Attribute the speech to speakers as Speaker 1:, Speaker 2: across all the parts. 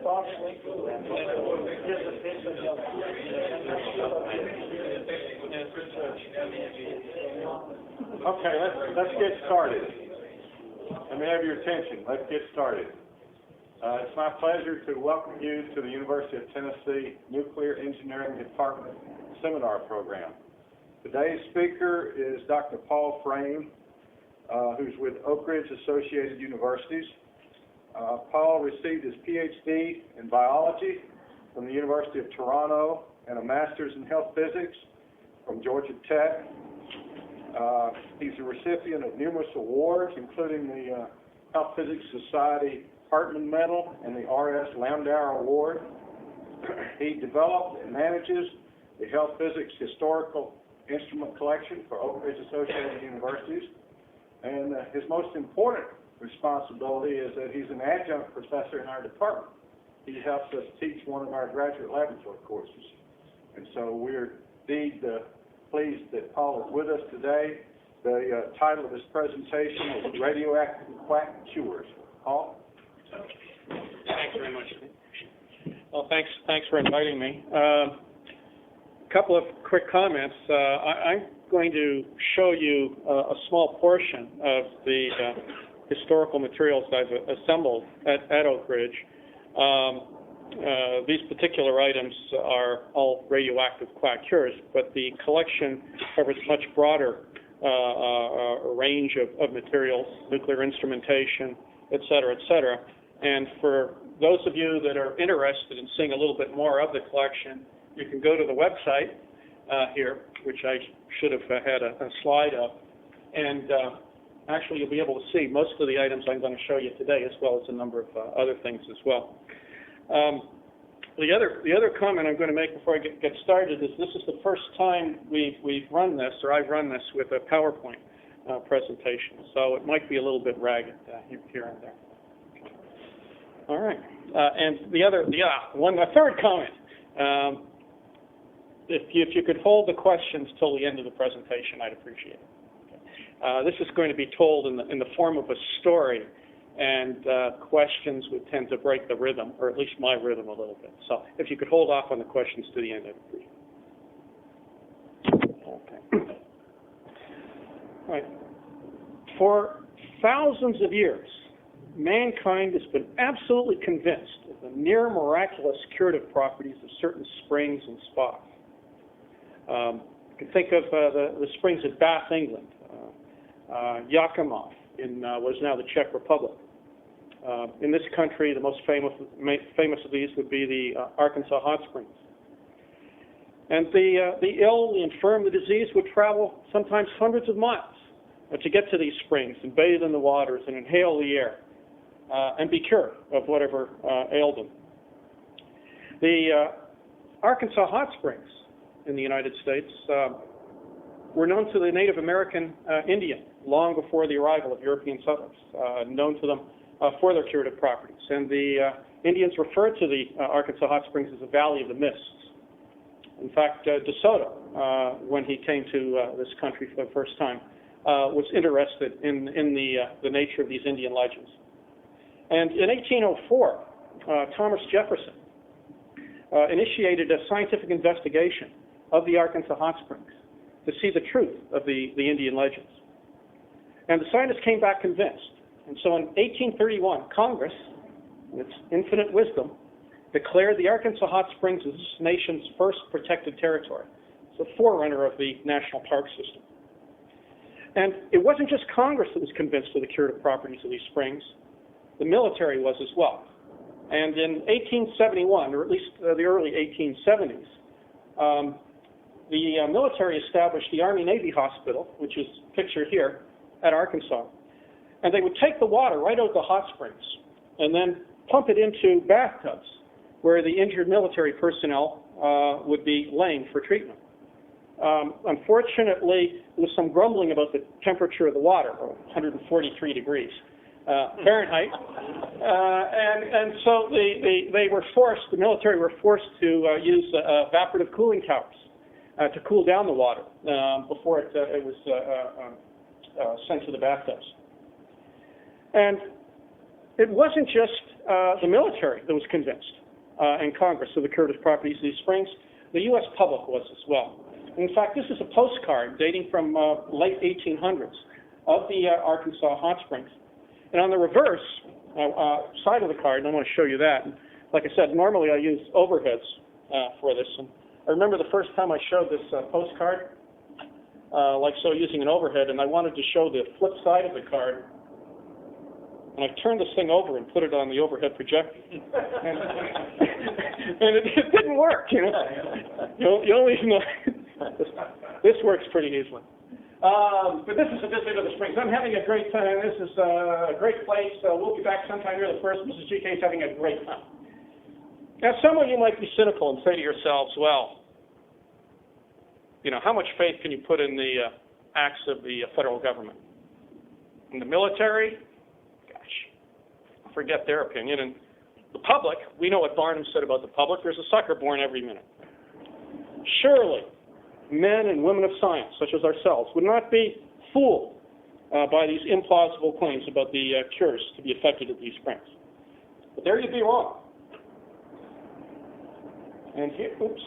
Speaker 1: Okay, let's get started. Let me have your attention. Let's get started. It's my pleasure to welcome you to the University of Tennessee Nuclear Engineering Department Seminar Program. Today's speaker is Dr. Paul Frame, who's with Oak Ridge Associated Universities. Paul received his PhD in biology from the University of Toronto and a master's in health physics from Georgia Tech. He's a recipient of numerous awards, including the Health Physics Society Hartman Medal and the R.S. Landauer Award. He developed and manages the Health Physics Historical Instrument Collection for Oak Ridge Associated Universities. And his most important responsibility is that he's an adjunct professor in our department. He helps us teach one of our graduate laboratory courses. And so we're indeed pleased that Paul is with us today. The title of his presentation is Radioactive Quack Cures. Paul?
Speaker 2: Thanks very much. Well, thanks for inviting me. A couple of quick comments. I'm going to show you a small portion of the historical materials I've assembled at Oak Ridge. These particular items are all radioactive quack cures, but the collection covers a much broader range of materials, nuclear instrumentation, et cetera, and for those of you that are interested in seeing a little bit more of the collection, you can go to the website here, which I should have had a slide up, and actually you'll be able to see most of the items I'm going to show you today, as well as a number of other things as well. The other comment I'm going to make before I get started is this is the first time we've run this, or I've run this with a PowerPoint presentation, so it might be a little bit ragged here and there. All right, and a third comment. If you could hold the questions till the end of the presentation, I'd appreciate it. Okay. This is going to be told in the form of a story, and questions would tend to break the rhythm, or at least my rhythm a little bit. So if you could hold off on the questions to the end, I'd appreciate it. Okay. All right. For thousands of years, mankind has been absolutely convinced of the near miraculous curative properties of certain springs and spas. You can think of the springs at Bath, England, Yakimov in what is now the Czech Republic. In this country, the most famous of these would be the Arkansas Hot Springs. And the ill, the infirm, the diseased would travel sometimes hundreds of miles to get to these springs and bathe in the waters and inhale the air and be cured of whatever ailed them. The Arkansas Hot Springs in the United States were known to the Native American Indian long before the arrival of European settlers, known to them for their curative properties. And the Indians referred to the Arkansas Hot Springs as the Valley of the Mists. In fact, DeSoto, when he came to this country for the first time, was interested in the nature of these Indian legends. And in 1804, Thomas Jefferson initiated a scientific investigation of the Arkansas Hot Springs to see the truth of the Indian legends. And the scientists came back convinced. And so in 1831, Congress, in its infinite wisdom, declared the Arkansas Hot Springs as this nation's first protected territory. It's a forerunner of the national park system. And it wasn't just Congress that was convinced of the curative properties of these springs. The military was as well. And in 1871, or at least the early 1870s, the military established the Army-Navy Hospital, which is pictured here, at Arkansas. And they would take the water right out of the hot springs and then pump it into bathtubs where the injured military personnel would be laying for treatment. Unfortunately, there was some grumbling about the temperature of the water, 143 degrees Fahrenheit. And so they were forced, the military were forced to use evaporative cooling towers to cool down the water before it was sent to the bathtubs. And it wasn't just the military that was convinced, and Congress, of the curative properties of these springs. The U.S. public was as well. In fact, this is a postcard dating from late 1800s of the Arkansas hot springs. And on the reverse side of the card, and I want to show you that. Like I said, normally I use overheads for this. And I remember the first time I showed this postcard, like so, using an overhead, and I wanted to show the flip side of the card. And I turned this thing over and put it on the overhead projector. and it didn't work, you know. You only know. This works pretty easily. But this is a visit to the springs. I'm having a great time. This is a great place. We'll be back sometime here the first. Mrs. GK is having a great time. Now, some of you might be cynical and say to yourselves, well, you know, how much faith can you put in the acts of the federal government? In the military? Gosh, forget their opinion. And the public, we know what Barnum said about the public. There's a sucker born every minute. Surely, men and women of science, such as ourselves, would not be fooled by these implausible claims about the cures to be effected at these springs. But there you'd be wrong. And here, oops,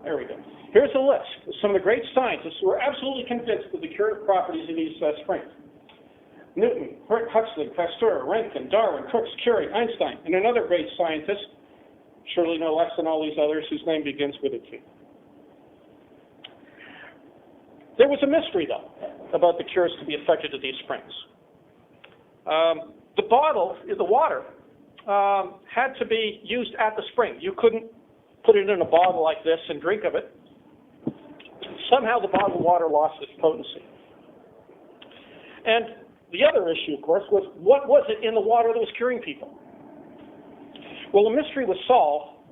Speaker 2: there we go. Here's a list of some of the great scientists who are absolutely convinced of the curative properties of these springs. Newton, Huxley, Pasteur, Roentgen, Darwin, Crookes, Curie, Einstein, and another great scientist, surely no less than all these others, whose name begins with a T. There was a mystery, though, about the cures to be effected at these springs. The bottle, the water, had to be used at the spring. You couldn't put it in a bottle like this and drink of it. Somehow the bottled water lost its potency. And the other issue, of course, was what was it in the water that was curing people? Well, the mystery was solved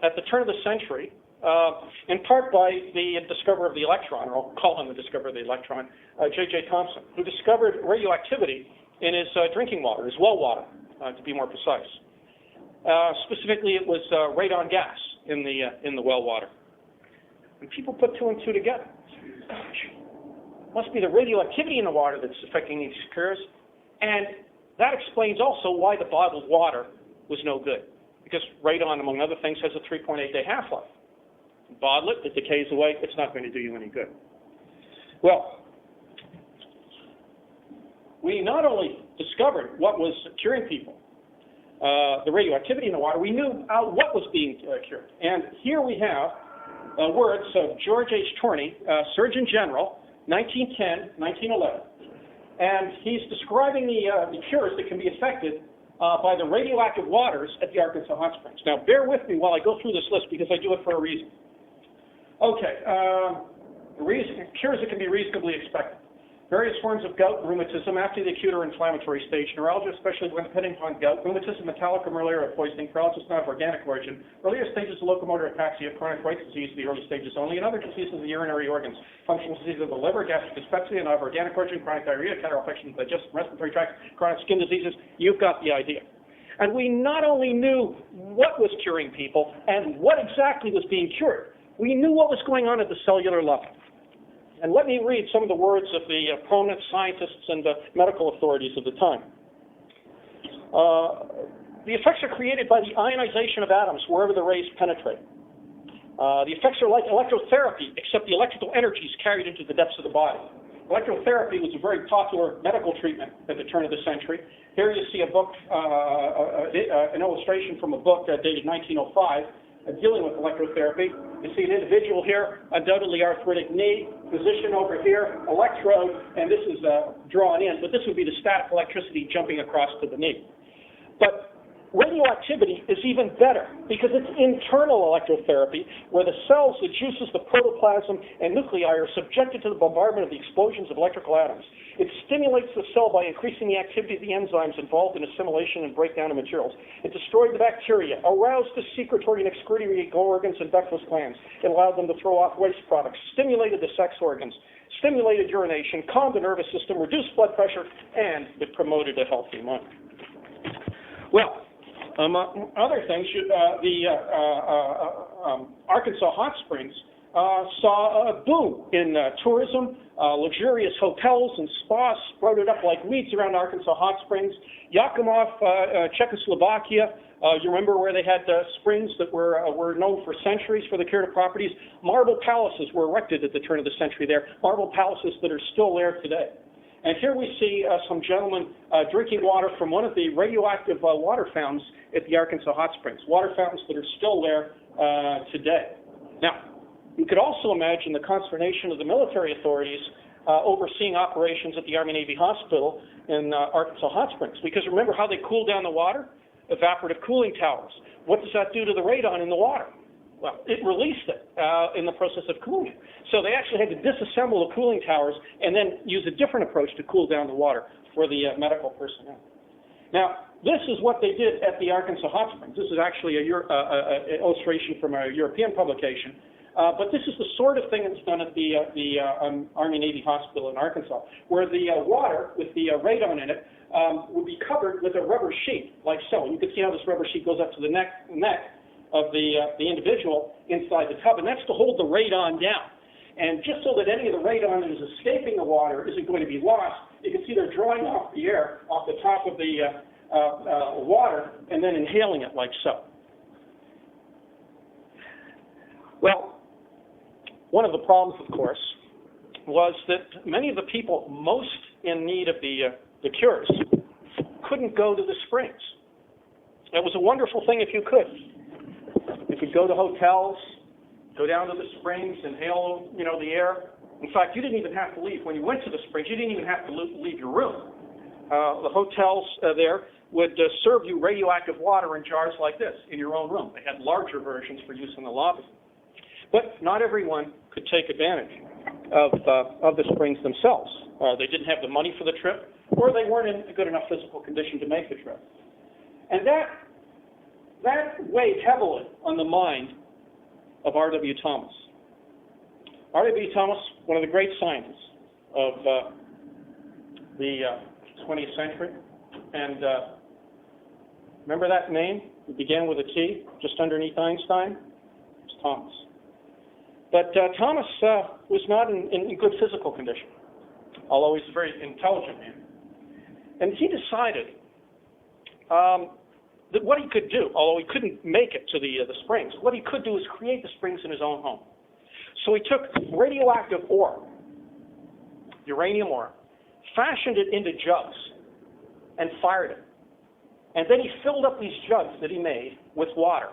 Speaker 2: at the turn of the century, in part by the discoverer of the electron, or I'll call him the discoverer of the electron, J.J. Thomson, who discovered radioactivity in his drinking water, his well water, to be more precise. Specifically, it was radon gas in the well water. And people put two and two together. Gosh, must be the radioactivity in the water that's affecting these cures. And that explains also why the bottled water was no good. Because radon, among other things, has a 3.8-day half-life. Bottle it, it decays away, it's not going to do you any good. Well, we not only discovered what was curing people, the radioactivity in the water, we knew what was being cured. And here we have words of George H. Torney, Surgeon General, 1910, 1911. And he's describing the cures that can be effected by the radioactive waters at the Arkansas hot springs. Now, bear with me while I go through this list because I do it for a reason. Okay, cures that can be reasonably expected. Various forms of gout, rheumatism after the acute or inflammatory stage, neuralgia, especially when depending upon gout, rheumatism, metallic or malaria poisoning, paralysis not of organic origin, earlier stages of locomotor ataxia, chronic weight disease, the early stages only, and other diseases of the urinary organs, functional disease of the liver, gastric dyspepsia, and of organic origin, chronic diarrhea, catarrhal infections, digestive respiratory tract, chronic skin diseases. You've got the idea. And we not only knew what was curing people and what exactly was being cured, we knew what was going on at the cellular level. And let me read some of the words of the prominent scientists and medical authorities of the time. The effects are created by the ionization of atoms wherever the rays penetrate. The effects are like electrotherapy, except the electrical energy is carried into the depths of the body. Electrotherapy was a very popular medical treatment at the turn of the century. Here you see a book, an illustration from a book dated 1905, dealing with electrotherapy. You see an individual here, undoubtedly arthritic knee, physician over here, electrode, and this is drawn in, but this would be the static electricity jumping across to the knee. But radioactivity is even better because it's internal electrotherapy where the cells, the juices, the protoplasm, and nuclei are subjected to the bombardment of the explosions of electrical atoms. It stimulates the cell by increasing the activity of the enzymes involved in assimilation and breakdown of materials. It destroyed the bacteria, aroused the secretory and excretory organs and ductless glands. It allowed them to throw off waste products, stimulated the sex organs, stimulated urination, calmed the nervous system, reduced blood pressure, and it promoted a healthy mind. Well, among other things, Arkansas hot springs saw a boom in tourism, luxurious hotels and spas sprouted up like weeds around Arkansas hot springs. Yakimov, Czechoslovakia, you remember where they had springs that were known for centuries for the curative properties. Marble palaces were erected at the turn of the century there, marble palaces that are still there today. And here we see some gentlemen drinking water from one of the radioactive water fountains at the Arkansas hot springs, water fountains that are still there today. Now, you could also imagine the consternation of the military authorities overseeing operations at the Army-Navy Hospital in Arkansas hot springs, because remember how they cool down the water? Evaporative cooling towers. What does that do to the radon in the water? Well, it released it in the process of cooling. So they actually had to disassemble the cooling towers and then use a different approach to cool down the water for the medical personnel. Now, this is what they did at the Arkansas hot springs. This is actually an illustration from a European publication. But this is the sort of thing that's done at the Army-Navy Hospital in Arkansas, where the water with the radon in it would be covered with a rubber sheet, like so. You can see how this rubber sheet goes up to the neck of the individual inside the tub, and that's to hold the radon down. And just so that any of the radon that is escaping the water isn't going to be lost, you can see they're drawing off the air off the top of the water and then inhaling it like so. Well, one of the problems, of course, was that many of the people most in need of the cures couldn't go to the springs. It was a wonderful thing if you could. You could go to hotels, go down to the springs, inhale, the air. In fact, you didn't even have to leave. When you went to the springs, you didn't even have to leave your room. The hotels there would serve you radioactive water in jars like this in your own room. They had larger versions for use in the lobby. But not everyone could take advantage of the springs themselves. They didn't have the money for the trip, or they weren't in a good enough physical condition to make the trip. And that weighed heavily on the mind of R.W. Thomas. R.W. Thomas, one of the great scientists of the 20th century. And remember that name? It began with a T, just underneath Einstein. It's Thomas. But Thomas was not in good physical condition, although he's a very intelligent man. And he decided that what he could do, although he couldn't make it to the springs, what he could do is create the springs in his own home. So he took radioactive ore, uranium ore, fashioned it into jugs, and fired it. And then he filled up these jugs that he made with water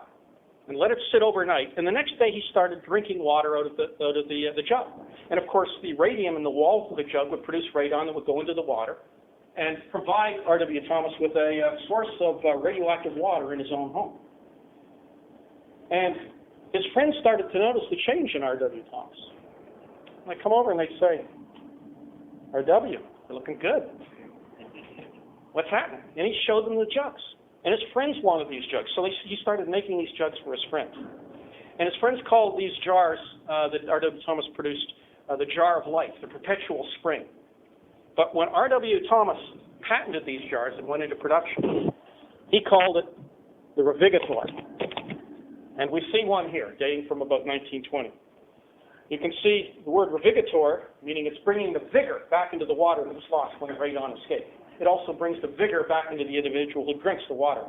Speaker 2: and let it sit overnight. And the next day he started drinking water out of the jug. And of course, the radium in the walls of the jug would produce radon that would go into the water and provide R.W. Thomas with a source of radioactive water in his own home. And his friends started to notice the change in R.W. Thomas. They come over and they say, R.W., you're looking good. What's happening? And he showed them the jugs. And his friends wanted these jugs, so he started making these jugs for his friends. And his friends called these jars that R.W. Thomas produced the jar of life, the perpetual spring. But when R.W. Thomas patented these jars and went into production, he called it the Revigator. And we see one here, dating from about 1920. You can see the word Revigator, meaning it's bringing the vigor back into the water that was lost when the radon escaped. It also brings the vigor back into the individual who drinks the water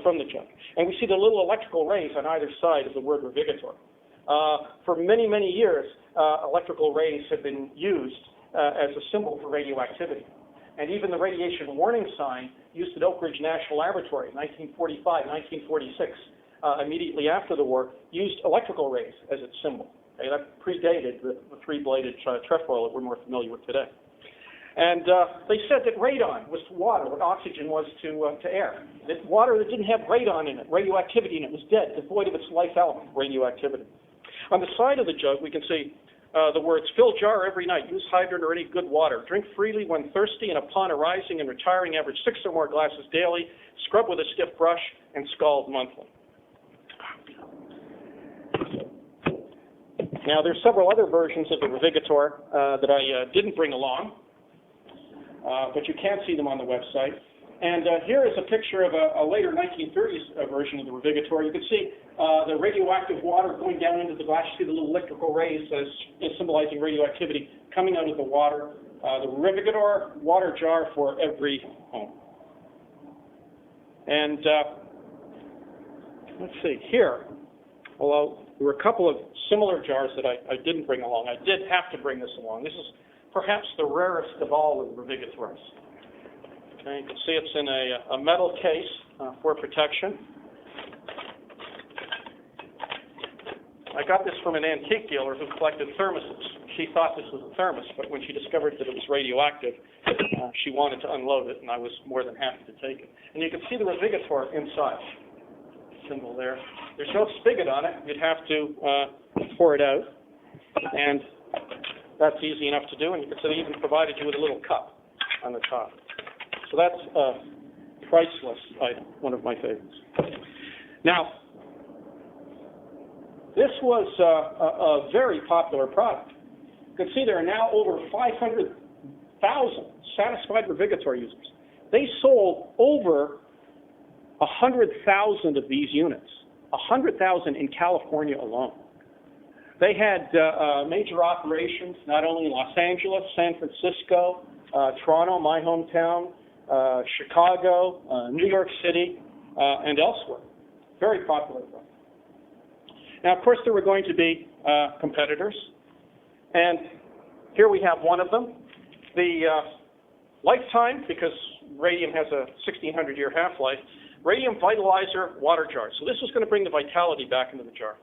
Speaker 2: from the jug. And we see the little electrical rays on either side of the word Revigator. For many, many years, electrical rays have been used as a symbol for radioactivity. And even the radiation warning sign used at Oak Ridge National Laboratory in 1945, 1946, immediately after the war, used electrical rays as its symbol. Okay, that predated the three-bladed trefoil that we're more familiar with today. And they said that radon was to water what oxygen was to air. That water that didn't have radon in it, radioactivity in it, was dead, devoid of its life element, radioactivity. On the side of the jug, we can see the words, fill jar every night, use hydrant or any good water, drink freely when thirsty, and upon arising and retiring, average 6 or more glasses daily, scrub with a stiff brush, and scald monthly. Now, there's several other versions of the Revigator that I didn't bring along. But you can see them on the website. And here is a picture of a later 1930s version of the Revigator. You can see the radioactive water going down into the glass. You see the little electrical rays symbolizing radioactivity coming out of the water. The Revigator water jar for every home. And let's see, here, although there were a couple of similar jars that I didn't bring along. I did have to bring this along. This is perhaps the rarest of all of the Revigators. Okay, you can see it's in a metal case for protection. I got this from an antique dealer who collected thermoses. She thought this was a thermos, but when she discovered that it was radioactive, she wanted to unload it, and I was more than happy to take it. And you can see the Revigator inside. Symbol there. There's no spigot on it. You'd have to pour it out, and that's easy enough to do. And you can see they even provided you with a little cup on the top. So that's a priceless item, one of my favorites. Now, this was a very popular product. You can see there are now over 500,000 satisfied Revigator users. They sold over 100,000 of these units, 100,000 in California alone. They had major operations not only in Los Angeles, San Francisco, Toronto, my hometown, Chicago, New York City, and elsewhere. Very popular product. Now, of course, there were going to be competitors, and here we have one of them. The lifetime, because radium has a 1,600-year half-life, radium vitalizer water jar. So this is going to bring the vitality back into the jar.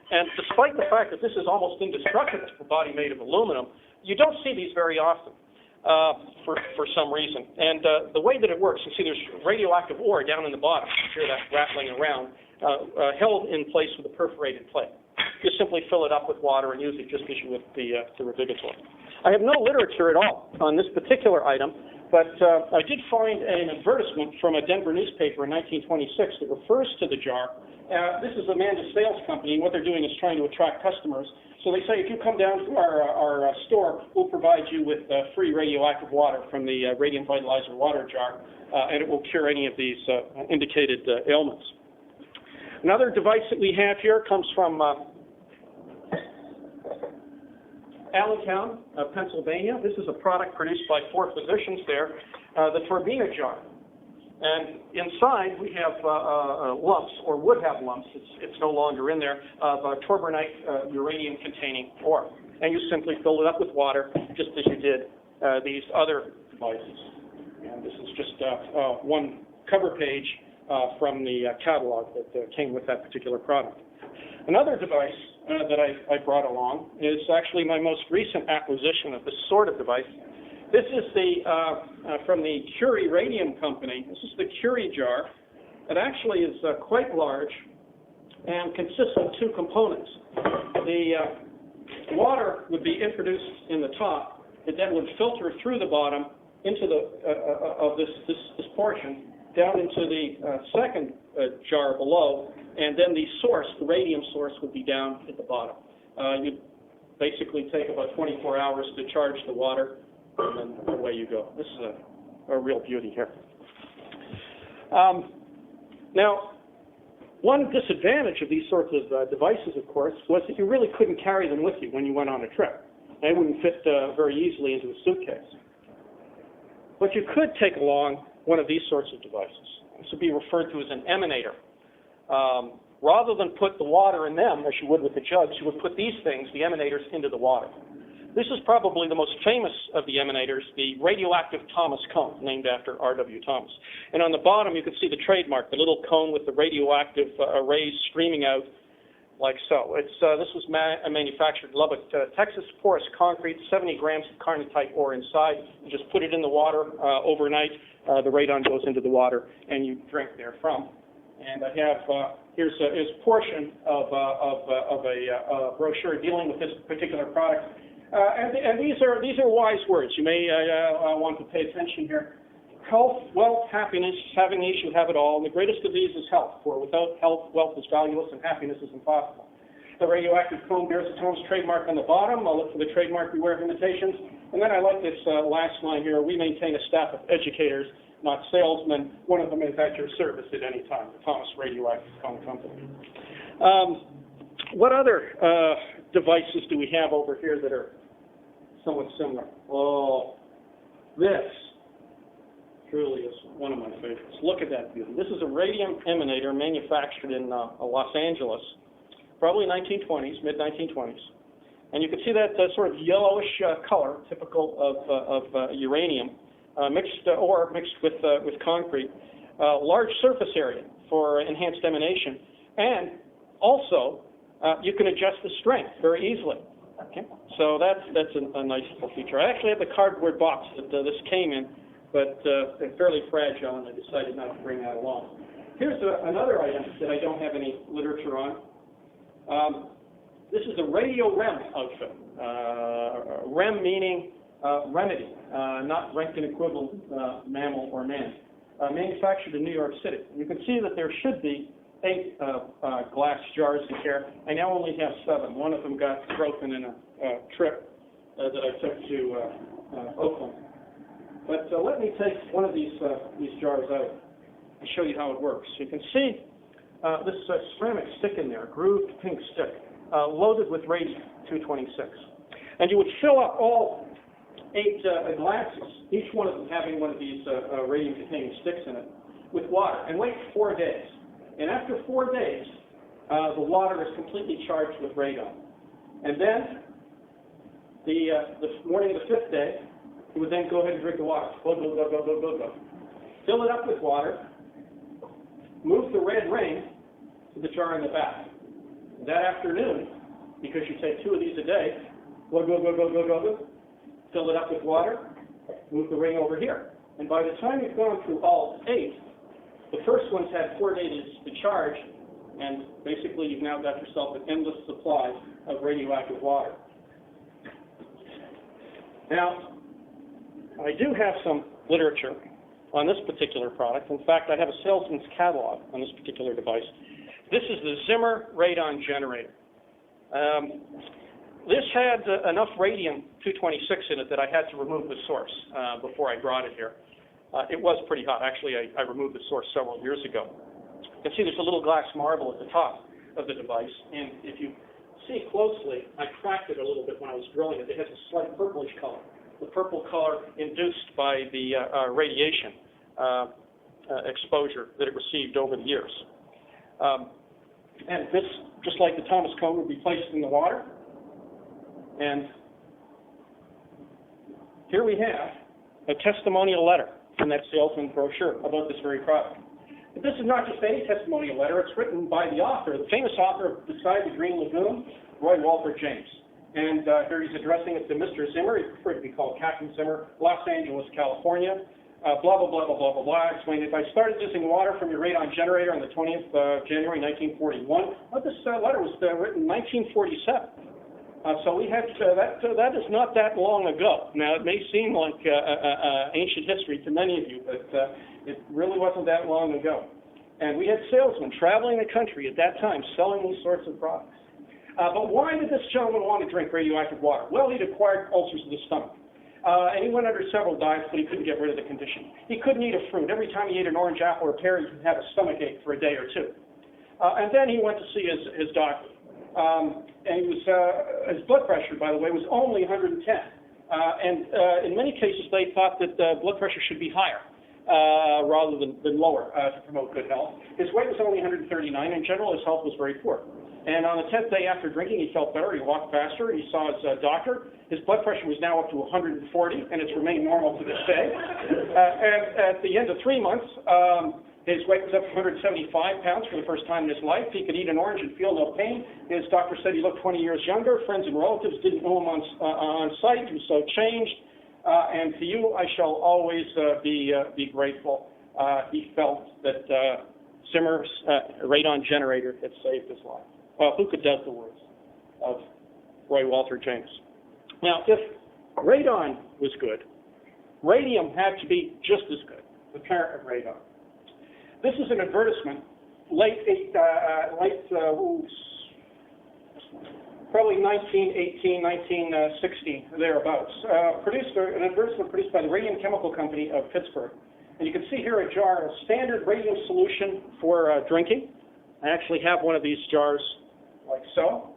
Speaker 2: And despite the fact that this is almost indestructible for a body made of aluminum, you don't see these very often for some reason. And the way that it works, you see there's radioactive ore down in the bottom. You hear that rattling around, held in place with a perforated plate. You simply fill it up with water and use it just as you would the Revigator. I have no literature at all on this particular item, but I did find an advertisement from a Denver newspaper in 1926 that refers to the jar. This is Amanda's sales company, and what they're doing is trying to attract customers. So they say, if you come down to our store, we'll provide you with free radioactive water from the radium vitalizer water jar, and it will cure any of these indicated ailments. Another device that we have here comes from Allentown, Pennsylvania. This is a product produced by 4 physicians there, the Turbina jar. And inside we have lumps, or would have lumps, it's no longer in there, of torbornite uranium-containing ore. And you simply fill it up with water, just as you did these other devices. And this is just one cover page from the catalog that came with that particular product. Another device that I brought along is actually my most recent acquisition of this sort of device. This is from the Curie Radium Company. This is the Curie jar. It actually is quite large and consists of 2 components. The water would be introduced in the top. It then would filter through the bottom into this portion down into the second jar below, and then the source, the radium source, would be down at the bottom. You'd basically take about 24 hours to charge the water, and then away you go. This is a real beauty here. Now, one disadvantage of these sorts of devices, of course, was that you really couldn't carry them with you when you went on a trip. They wouldn't fit very easily into a suitcase. But you could take along one of these sorts of devices. This would be referred to as an emanator. Rather than put the water in them, as you would with the jugs, you would put these things, the emanators, into the water. This is probably the most famous of the emanators, the radioactive Thomas cone, named after R.W. Thomas. And on the bottom, you can see the trademark, the little cone with the radioactive rays streaming out like so. This was manufactured in Lubbock, Texas, porous concrete, 70 grams of carnotite ore inside. You just put it in the water overnight. The radon goes into the water, and you drink therefrom. And I have here's a portion of a brochure dealing with this particular product. And these are wise words. You may want to pay attention here. Health, wealth, happiness, having these you have it all. And the greatest of these is health, for without health, wealth is valueless and happiness is impossible. The radioactive cone bears its own trademark on the bottom. I'll look for the trademark beware of imitations. And then I like this last line here. We maintain a staff of educators not salesman. One of them is at your service at any time, the Thomas Radioactive Quack Company. What other devices do we have over here that are somewhat similar? Oh, this truly is one of my favorites. Look at that beauty. This is a radium emanator manufactured in Los Angeles, probably 1920s, mid-1920s. And you can see that sort of yellowish color, typical of uranium, mixed with concrete. Large surface area for enhanced emanation, and also you can adjust the strength very easily. Okay, so that's a nice little feature. I actually have the cardboard box that this came in, but it's fairly fragile, and I decided not to bring that along. Here's another item that I don't have any literature on. This is a radio REM outfit. REM meaning remedy, not Roentgen equivalent mammal or man. Manufactured in New York City. You can see that there should be 8 glass jars in here. I now only have 7. One of them got broken in a trip that I took to Oakland. But let me take one of these jars out and show you how it works. You can see this ceramic stick in there, grooved pink stick, loaded with radium-226. And you would fill up all 8 glasses, each one of them having one of these radium-containing sticks in it, with water, and wait 4 days. And after 4 days, the water is completely charged with radon. And then, the morning of the 5th day, you would then go ahead and drink the water. Go, go, go, go, go, go, go. Fill it up with water. Move the red ring to the jar in the back. That afternoon, because you take 2 of these a day, go, go, go, go, go, go, go. Fill it up with water. Move the ring over here. And by the time you've gone through all 8, the first one's had 4 days to charge, and basically you've now got yourself an endless supply of radioactive water. Now, I do have some literature on this particular product. In fact, I have a salesman's catalog on this particular device. This is the Zimmer radon generator. This had enough radium-226 in it that I had to remove the source before I brought it here. It was pretty hot. Actually, I removed the source several years ago. You can see there's a little glass marble at the top of the device, and if you see closely, I cracked it a little bit when I was drilling it. It has a slight purplish color, the purple color induced by the radiation exposure that it received over the years. And this, just like the Thomas cone, would be placed in the water. And here we have a testimonial letter from that salesman brochure about this very product. But this is not just any testimonial letter. It's written by the author, the famous author of Beside the Green Lagoon, Roy Walter James. And here he's addressing it to Mr. Zimmer. He preferred to be called Captain Zimmer, Los Angeles, California. Blah, blah, blah, blah, blah, blah, blah. Explained, if I started using water from your radon generator on the 20th of January, 1941, well, this letter was written in 1947. So we have that is not that long ago. Now, it may seem like ancient history to many of you, but it really wasn't that long ago. And we had salesmen traveling the country at that time selling these sorts of products. But why did this gentleman want to drink radioactive water? Well, he'd acquired ulcers of the stomach. And he went under several diets, but he couldn't get rid of the condition. He couldn't eat a fruit. Every time he ate an orange apple or pear, he'd have a stomach ache for a day or 2. And then he went to see his doctor. And his blood pressure, by the way, was only 110. In many cases, they thought that blood pressure should be higher rather than lower to promote good health. His weight was only 139. In general, his health was very poor. And on the 10th day after drinking, he felt better. He walked faster. He saw his doctor. His blood pressure was now up to 140, and it's remained normal to this day. And at the end of 3 months, his weight was up to 175 pounds for the first time in his life. He could eat an orange and feel no pain. His doctor said he looked 20 years younger. Friends and relatives didn't know him on sight. He was so changed. And to you, I shall always be grateful. He felt that Zimmer's radon generator had saved his life. Well, who could doubt the words of Roy Walter James? Now, if radon was good, radium had to be just as good, the parent of radon. This is an advertisement, probably 1918, 1916, thereabouts. An advertisement produced by the Radium Chemical Company of Pittsburgh. And you can see here a jar, a standard radium solution for drinking. I actually have one of these jars like so.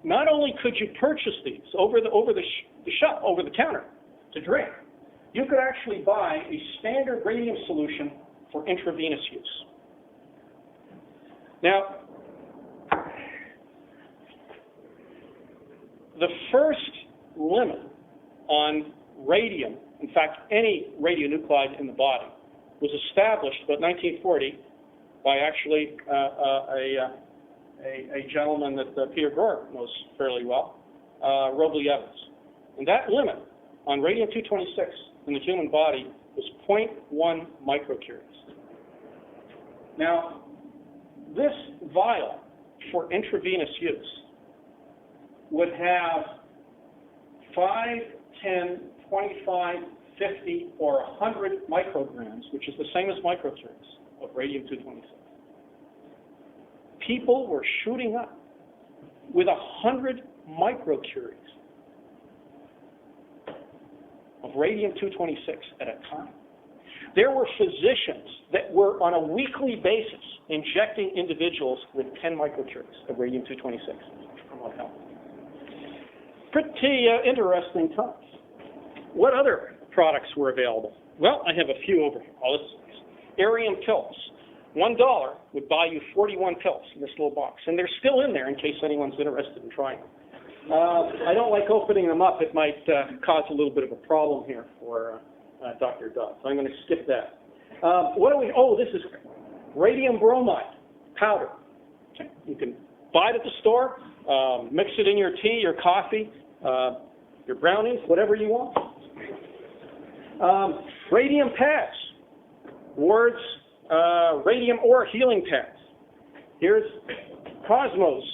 Speaker 2: Not only could you purchase these over the counter to drink, you could actually buy a standard radium solution for intravenous use. Now, the first limit on radium, in fact, any radionuclide in the body, was established about 1940 by actually a gentleman that Peter Gore knows fairly well, Robley Evans. And that limit on radium-226 in the human body was 0.1 microcuries. Now, this vial for intravenous use would have 5, 10, 25, 50, or 100 micrograms, which is the same as microcuries of radium-226. People were shooting up with 100 microcuries of radium-226 at a time. There were physicians that were on a weekly basis injecting individuals with 10 microcuries of radium-226 to promote health. Pretty interesting times. What other products were available? Well, I have a few over here. Oh, Arium pills. $1 would buy you 41 pills in this little box, and they're still in there in case anyone's interested in trying them. I don't like opening them up. It might cause a little bit of a problem here for Dr. Dodd, so I'm going to skip that. This is radium bromide powder. Okay. You can buy it at the store, mix it in your tea, your coffee, your brownies, whatever you want. Radium pads. Words, radium ore healing pads. Here's Cosmos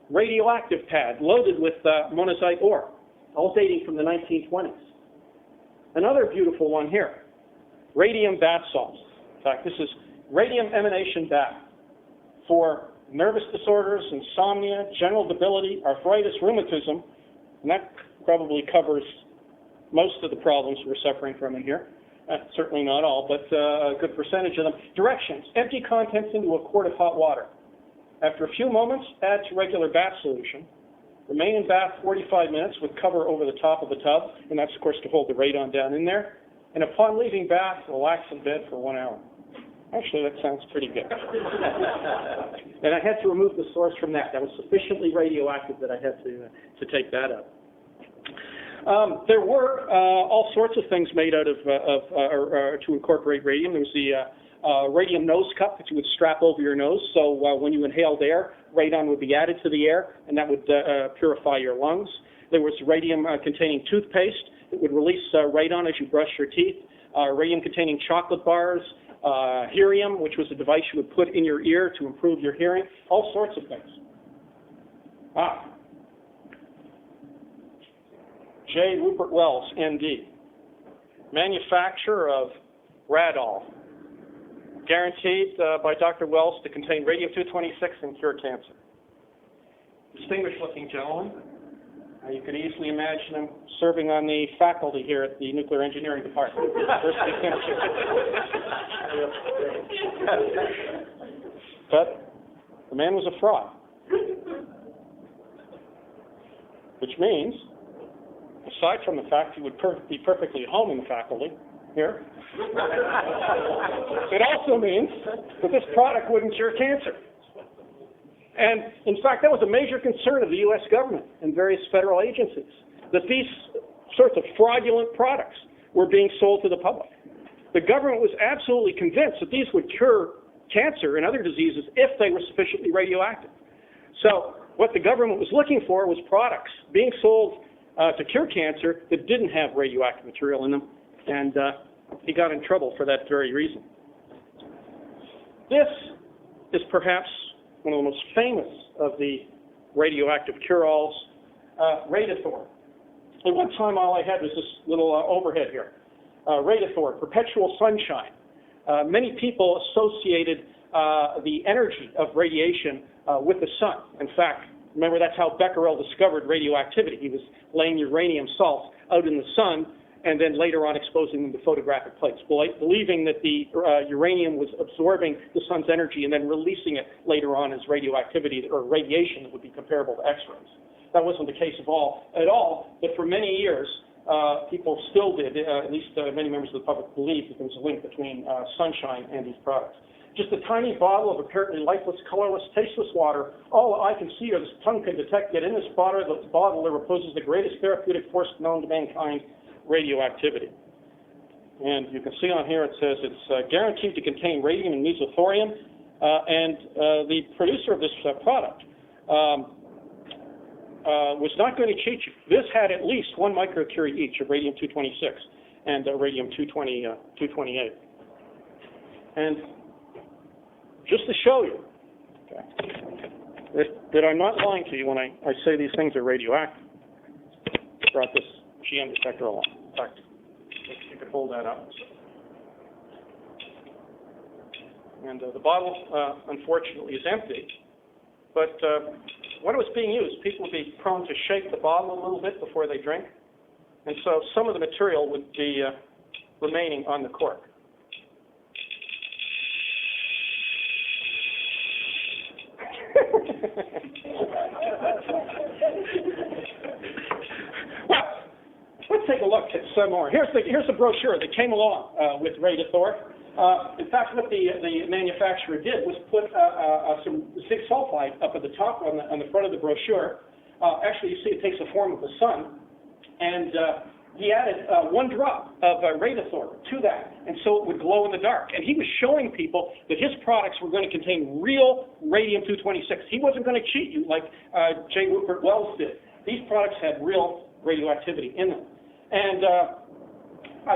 Speaker 2: radioactive pad loaded with monazite ore, all dating from the 1920s. Another beautiful one here, radium bath salts. In fact, this is radium emanation bath for nervous disorders, insomnia, general debility, arthritis, rheumatism, and that probably covers most of the problems we're suffering from in here. Certainly not all, but a good percentage of them. Directions: empty contents into a quart of hot water. After a few moments, add to regular bath solution. Remain in bath 45 minutes with cover over the top of the tub, and that's, of course, to hold the radon down in there. And upon leaving bath, relax in bed for 1 hour. Actually, that sounds pretty good. And I had to remove the source from that. That was sufficiently radioactive that I had to take that out. There were all sorts of things made out of to incorporate radium. There was the radium nose cup that you would strap over your nose, so when you inhaled air, radon would be added to the air, and that would purify your lungs. There was radium-containing toothpaste that would release radon as you brush your teeth. Radium-containing chocolate bars. Hearium, which was a device you would put in your ear to improve your hearing. All sorts of things. J. Rupert Wells, M.D., manufacturer of Radol, guaranteed by Dr. Wells to contain radium-226 and cure cancer. Distinguished-looking gentleman. You could easily imagine him serving on the faculty here at the Nuclear Engineering Department. But the man was a fraud. Which means, aside from the fact he would be perfectly at home in the faculty here, it also means that this product wouldn't cure cancer. And, in fact, that was a major concern of the U.S. government and various federal agencies, that these sorts of fraudulent products were being sold to the public. The government was absolutely convinced that these would cure cancer and other diseases if they were sufficiently radioactive. So what the government was looking for was products being sold to cure cancer that didn't have radioactive material in them, and he got in trouble for that very reason. This is perhaps one of the most famous of the radioactive cure-alls, Radithor. At one time, all I had was this little overhead here. Radithor, perpetual sunshine. Many people associated the energy of radiation with the sun. In fact, remember that's how Becquerel discovered radioactivity. He was laying uranium salts out in the sun, and then later on exposing them to photographic plates, believing that the uranium was absorbing the sun's energy and then releasing it later on as radioactivity or radiation that would be comparable to X-rays. That wasn't the case at all, but for many years, people still did, at least many members of the public believed that there was a link between sunshine and these products. Just a tiny bottle of apparently lifeless, colorless, tasteless water. All I can see or this tongue can detect, yet in this bottle there reposes the greatest therapeutic force known to mankind, radioactivity. And you can see on here it says it's guaranteed to contain radium and mesothorium, and the producer of this product was not going to cheat you. This had at least 1 microcurie each of radium-226 and radium-228. And just to show you that I'm not lying to you when I say these things are radioactive, I brought this GM detector along. In fact, if you could hold that up. And the bottle, unfortunately, is empty. But when it was being used, people would be prone to shake the bottle a little bit before they drink. And so some of the material would be remaining on the cork. Well, let's take a look at some more. Here's the brochure that came along with Radithor. In fact, what the manufacturer did was put some zinc sulfide up at the top on the front of the brochure. Actually, you see it takes the form of the sun, and he added 1 drop of Radithor to that, and so it would glow in the dark. And he was showing people that his products were going to contain real radium-226. He wasn't going to cheat you like J. Rupert Wells did. These products had real radioactivity in them. And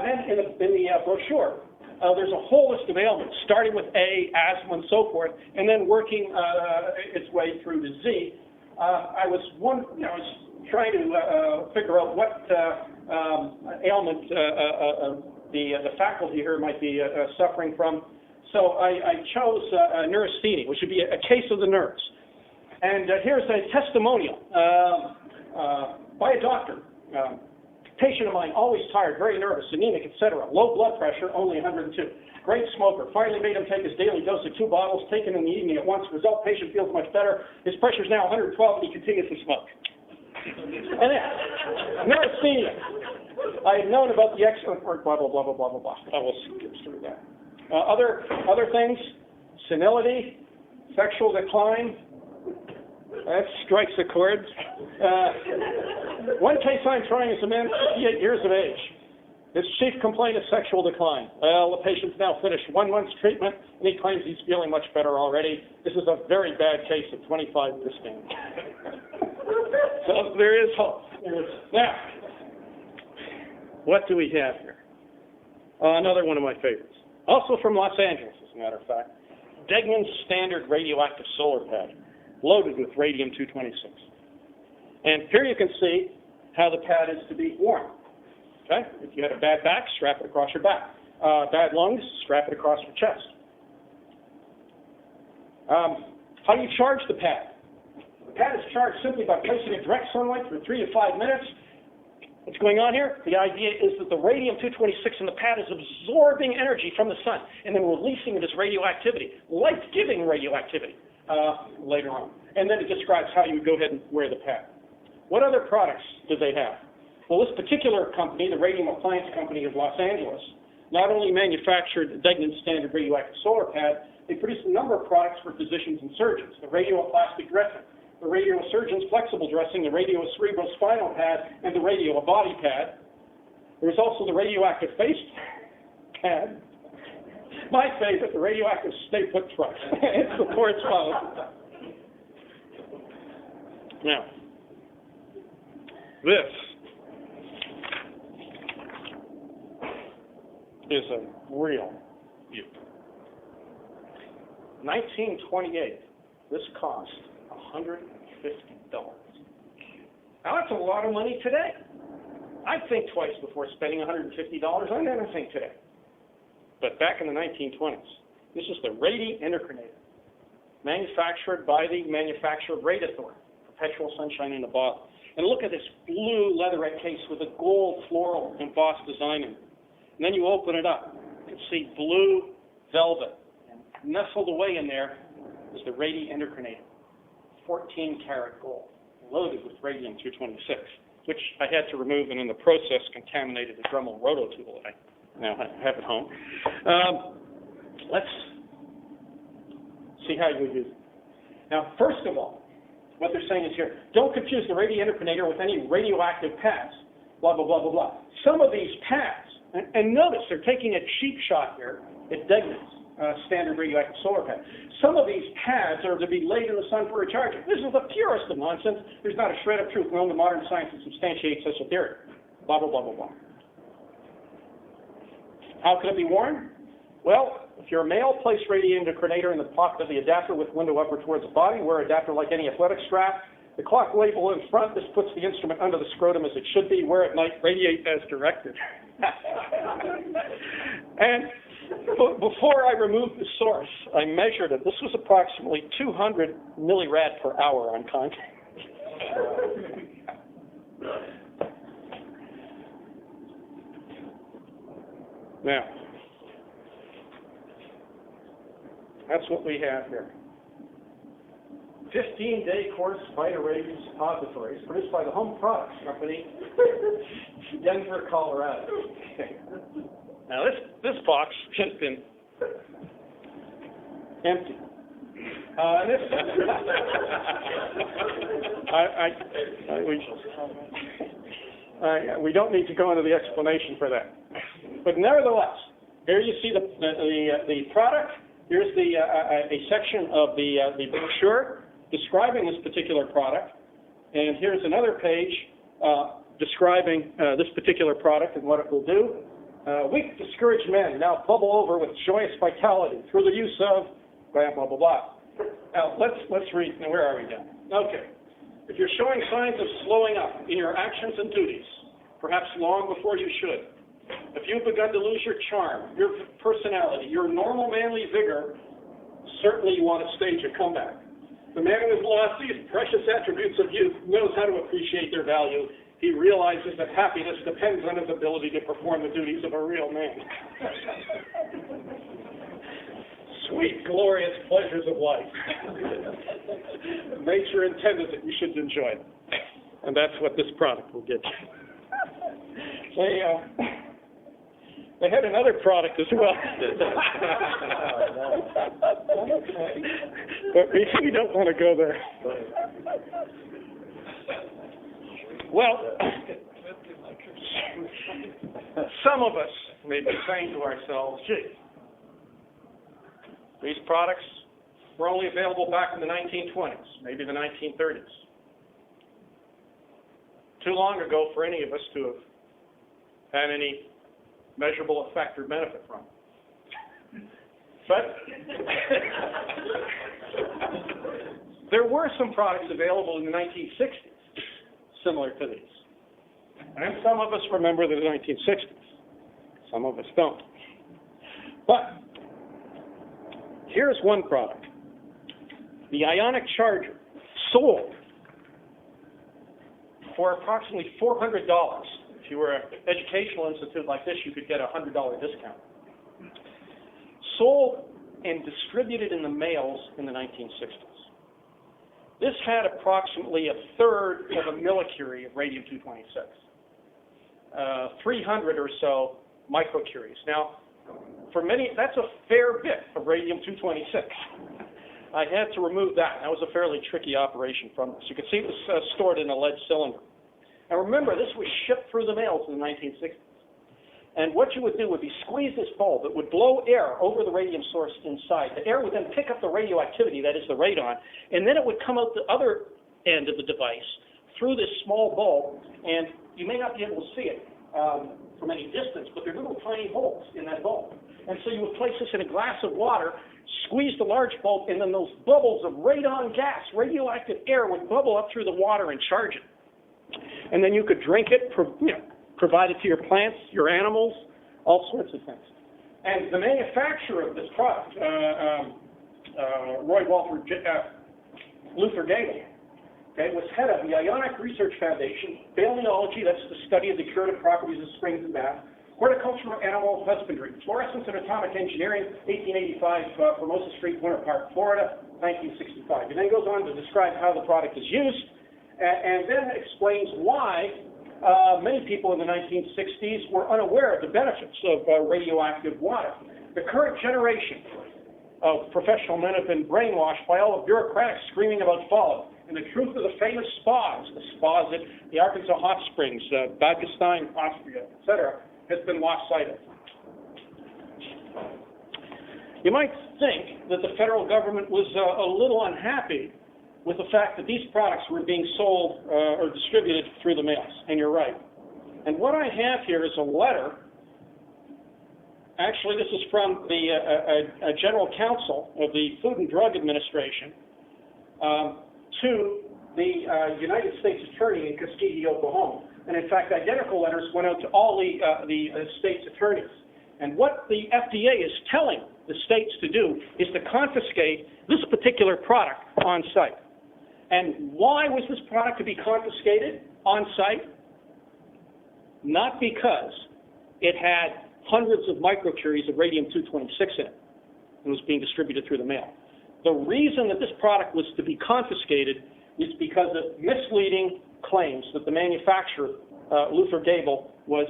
Speaker 2: then in the brochure, there's a whole list of ailments, starting with A, asthma, and so forth, and then working its way through to Z. I was trying to figure out what ailment the faculty here might be suffering from. So I chose neurasthenia, which would be a case of the nerves. And here's a testimonial by a doctor. Patient of mine, always tired, very nervous, anemic, etc. Low blood pressure, only 102. Great smoker. Finally made him take his daily dose of 2 bottles, taken in the evening at once. Result, patient feels much better. His pressure's now 112, and he continues to smoke. And then, neurasthenia. I had known about the excellent work, blah, blah, blah, blah, blah, blah, blah. I will skip through that. Other things, senility, sexual decline. That strikes a chord. One case I'm trying is a man 58 years of age. His chief complaint is sexual decline. Well, the patient's now finished 1 month's treatment, and he claims he's feeling much better already. This is a very bad case of 25 years span. So there is hope. Now, what do we have here? Another one of my favorites. Also from Los Angeles, as a matter of fact. Degman's Standard Radioactive Solar Pad, loaded with radium-226. And here you can see how the pad is to be worn. Okay? If you had a bad back, strap it across your back. Bad lungs, strap it across your chest. How do you charge the pad? The pad is charged simply by placing it direct sunlight for 3 to 5 minutes. What's going on here? The idea is that the radium-226 in the pad is absorbing energy from the sun and then releasing it as radioactivity, life-giving radioactivity, later on. And then it describes how you would go ahead and wear the pad. What other products do they have? Well, this particular company, the Radium Appliance Company of Los Angeles, not only manufactured Degman's Standard Radioactive Solar Pad, they produced a number of products for physicians and surgeons. The radioplastic dressing, the radiosurgeon's flexible dressing, the radiocerebrospinal pad, and the radio-body pad. There's also the radioactive face pad. My favorite, the radioactive stay-put truck. It's the fourth follow. Now, this is a real beauty. 1928, this cost $150. Now that's a lot of money today. I'd think twice before spending $150 on anything today. But back in the 1920s, this is the Radi Intercranator, manufactured by the manufacturer of Radithor, perpetual sunshine in a bottle. And look at this blue leatherette case with a gold floral embossed design in it. And then you open it up. You can see blue velvet. And nestled away in there is the radiator, 14-karat gold, loaded with radium-226, which I had to remove, and in the process contaminated the Dremel roto tool that I now have at home. Let's see how you would use it. Now, first of all, what they're saying is here, don't confuse the radiator with any radioactive pads, blah, blah, blah, blah, blah. Some of these pads, and notice they're taking a cheap shot here at Degman's standard radioactive solar pad. Some of these pads are to be laid in the sun for recharging. This is the purest of nonsense. There's not a shred of truth known to modern science that substantiates such a theory. Blah, blah, blah, blah, blah. How can it be worn? Well, if you're a male, place radiator in the pocket of the adapter with window upward towards the body. Wear adapter like any athletic strap. The clock label in front, this puts the instrument under the scrotum as it should be. Wear at night, radiate as directed. And before I removed the source, I measured it. This was approximately 200 millirad per hour on contact. Now, that's what we have here. 15-day course Vita Radium Suppositories produced by the Home Products Company, Denver, Colorado. Now this box has been empty. We don't need to go into the explanation for that. But nevertheless, here you see the product. Here's a section of the brochure describing this particular product. And here's another page describing this particular product and what it will do. Weak, discouraged men now bubble over with joyous vitality through the use of blah, blah, blah, blah. Now, let's read. Now, where are we now? Okay. If you're showing signs of slowing up in your actions and duties, perhaps long before you should, if you've begun to lose your charm, your personality, your normal manly vigor, certainly you want to stage a comeback. The man who has lost these precious attributes of youth knows how to appreciate their value. He realizes that happiness depends on his ability to perform the duties of a real man. Sweet, glorious pleasures of life. Nature intended that you should enjoy it. And that's what this product will get you. They had another product as well. But we don't want to go there. Well, some of us may be saying to ourselves, gee, these products were only available back in the 1920s, maybe the 1930s. Too long ago for any of us to have had any measurable effect or benefit from it. But there were some products available in the 1960s similar to these. And some of us remember the 1960s. Some of us don't. But here's one product. The ionic charger sold for approximately $400. If you were an educational institute like this, you could get a $100 discount. Sold and distributed in the mails in the 1960s. This had approximately 1/3 of a millicurie of radium-226, 300 or so microcuries. Now, for many, that's a fair bit of radium-226. I had to remove that. That was a fairly tricky operation from this. You can see it was stored in a lead cylinder. Now remember, this was shipped through the mails in the 1960s. And what you would do would be squeeze this bulb. It would blow air over the radium source inside. The air would then pick up the radioactivity, that is the radon, and then it would come out the other end of the device through this small bulb, and you may not be able to see it from any distance, but there are little tiny holes in that bulb. And so you would place this in a glass of water, squeeze the large bulb, and then those bubbles of radon gas, radioactive air, would bubble up through the water and charge it. And then you could drink it, provide it to your plants, your animals, all sorts of things. And the manufacturer of this product, Roy Walter Luther Galen, okay, was head of the Ionic Research Foundation, Balenology, that's the study of the curative properties of springs and baths, horticultural animal husbandry, fluorescence and atomic engineering, 1885, Formosa Street, Winter Park, Florida, 1965. He then goes on to describe how the product is used, and then explains why many people in the 1960s were unaware of the benefits of radioactive water. The current generation of professional men have been brainwashed by all the bureaucrats screaming about follow. And the truth of the famous spas, the spas at the Arkansas Hot Springs, Bad Gastein, Austria, etc., has been lost sight of. You might think that the federal government was a little unhappy with the fact that these products were being sold or distributed through the mails, and you're right. And what I have here is a letter. Actually, this is from the General Counsel of the Food and Drug Administration to the United States Attorney in Tuskegee, Oklahoma. And in fact, identical letters went out to all the state's attorneys. And what the FDA is telling the states to do is to confiscate this particular product on site. And why was this product to be confiscated on site? Not because it had hundreds of microcuries of radium-226 in it and was being distributed through the mail. The reason that this product was to be confiscated is because of misleading claims that the manufacturer, Luther Gable, was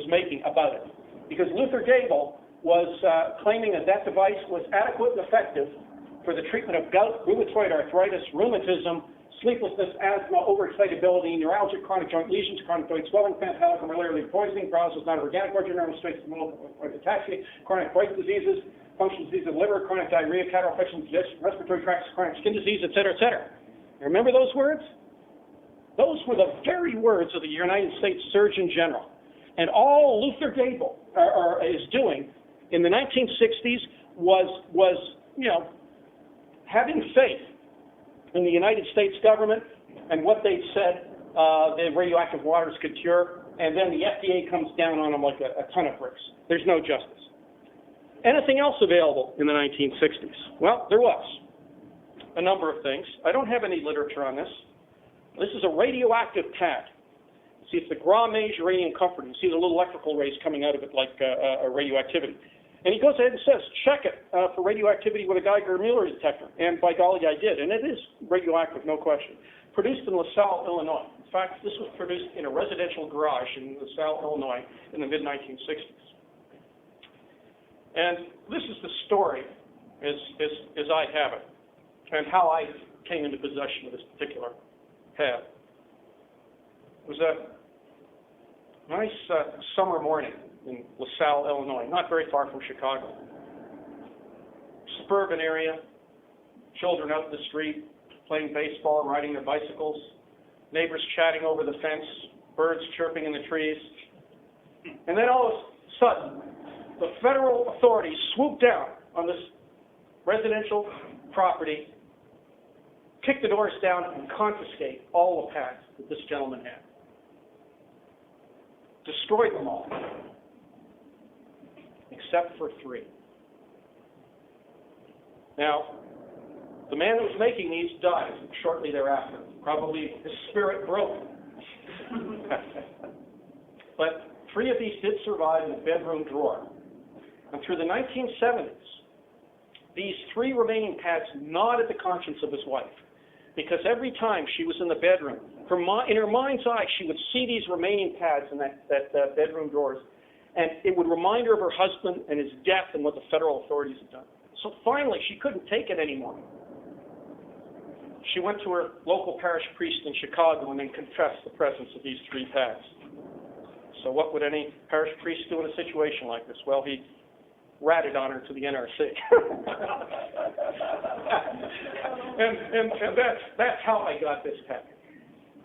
Speaker 2: making about it. Because Luther Gable was claiming that that device was adequate and effective for the treatment of gout, rheumatoid arthritis, rheumatism, sleeplessness, asthma, overexcitability, neuralgic chronic joint lesions, chronic joint swelling, phantom, malaria, poisoning, paralysis, non-organic organ restraints, ataxia, chronic voice diseases, functional disease of the liver, chronic diarrhea, cataract infections, respiratory tract, chronic skin disease, etc., etc. You remember those words? Those were the very words of the United States Surgeon General. And all Luther Gable is doing in the 1960s was having faith in the United States government and what they said the radioactive waters could cure, and then the FDA comes down on them like a ton of bricks. There's no justice. Anything else available in the 1960s? Well, there was a number of things. I don't have any literature on this. This is a radioactive pad. See, it's the Gras-Mage uranium comforter. You see the little electrical rays coming out of it like a radioactivity. And he goes ahead and says, check it for radioactivity with a Geiger-Müller detector. And by golly, I did. And it is radioactive, no question. Produced in LaSalle, Illinois. In fact, this was produced in a residential garage in LaSalle, Illinois in the mid-1960s. And this is the story as I have it and how I came into possession of this particular pad. It was a nice summer morning in LaSalle, Illinois, not very far from Chicago. Suburban area, children out in the street, playing baseball and riding their bicycles, neighbors chatting over the fence, birds chirping in the trees. And then all of a sudden, the federal authorities swoop down on this residential property, kick the doors down, and confiscate all the pads that this gentleman had. Destroyed them all, except for 3. Now, the man that was making these died shortly thereafter. Probably his spirit broke. But 3 of these did survive in the bedroom drawer. And through the 1970s, these 3 remaining pads gnawed at the conscience of his wife. Because every time she was in the bedroom, in her mind's eye, she would see these remaining pads in that bedroom drawers, and it would remind her of her husband and his death and what the federal authorities had done. So finally, she couldn't take it anymore. She went to her local parish priest in Chicago and then confessed the presence of these 3 pads. So what would any parish priest do in a situation like this? Well, he ratted on her to the NRC. and that's how I got this packet.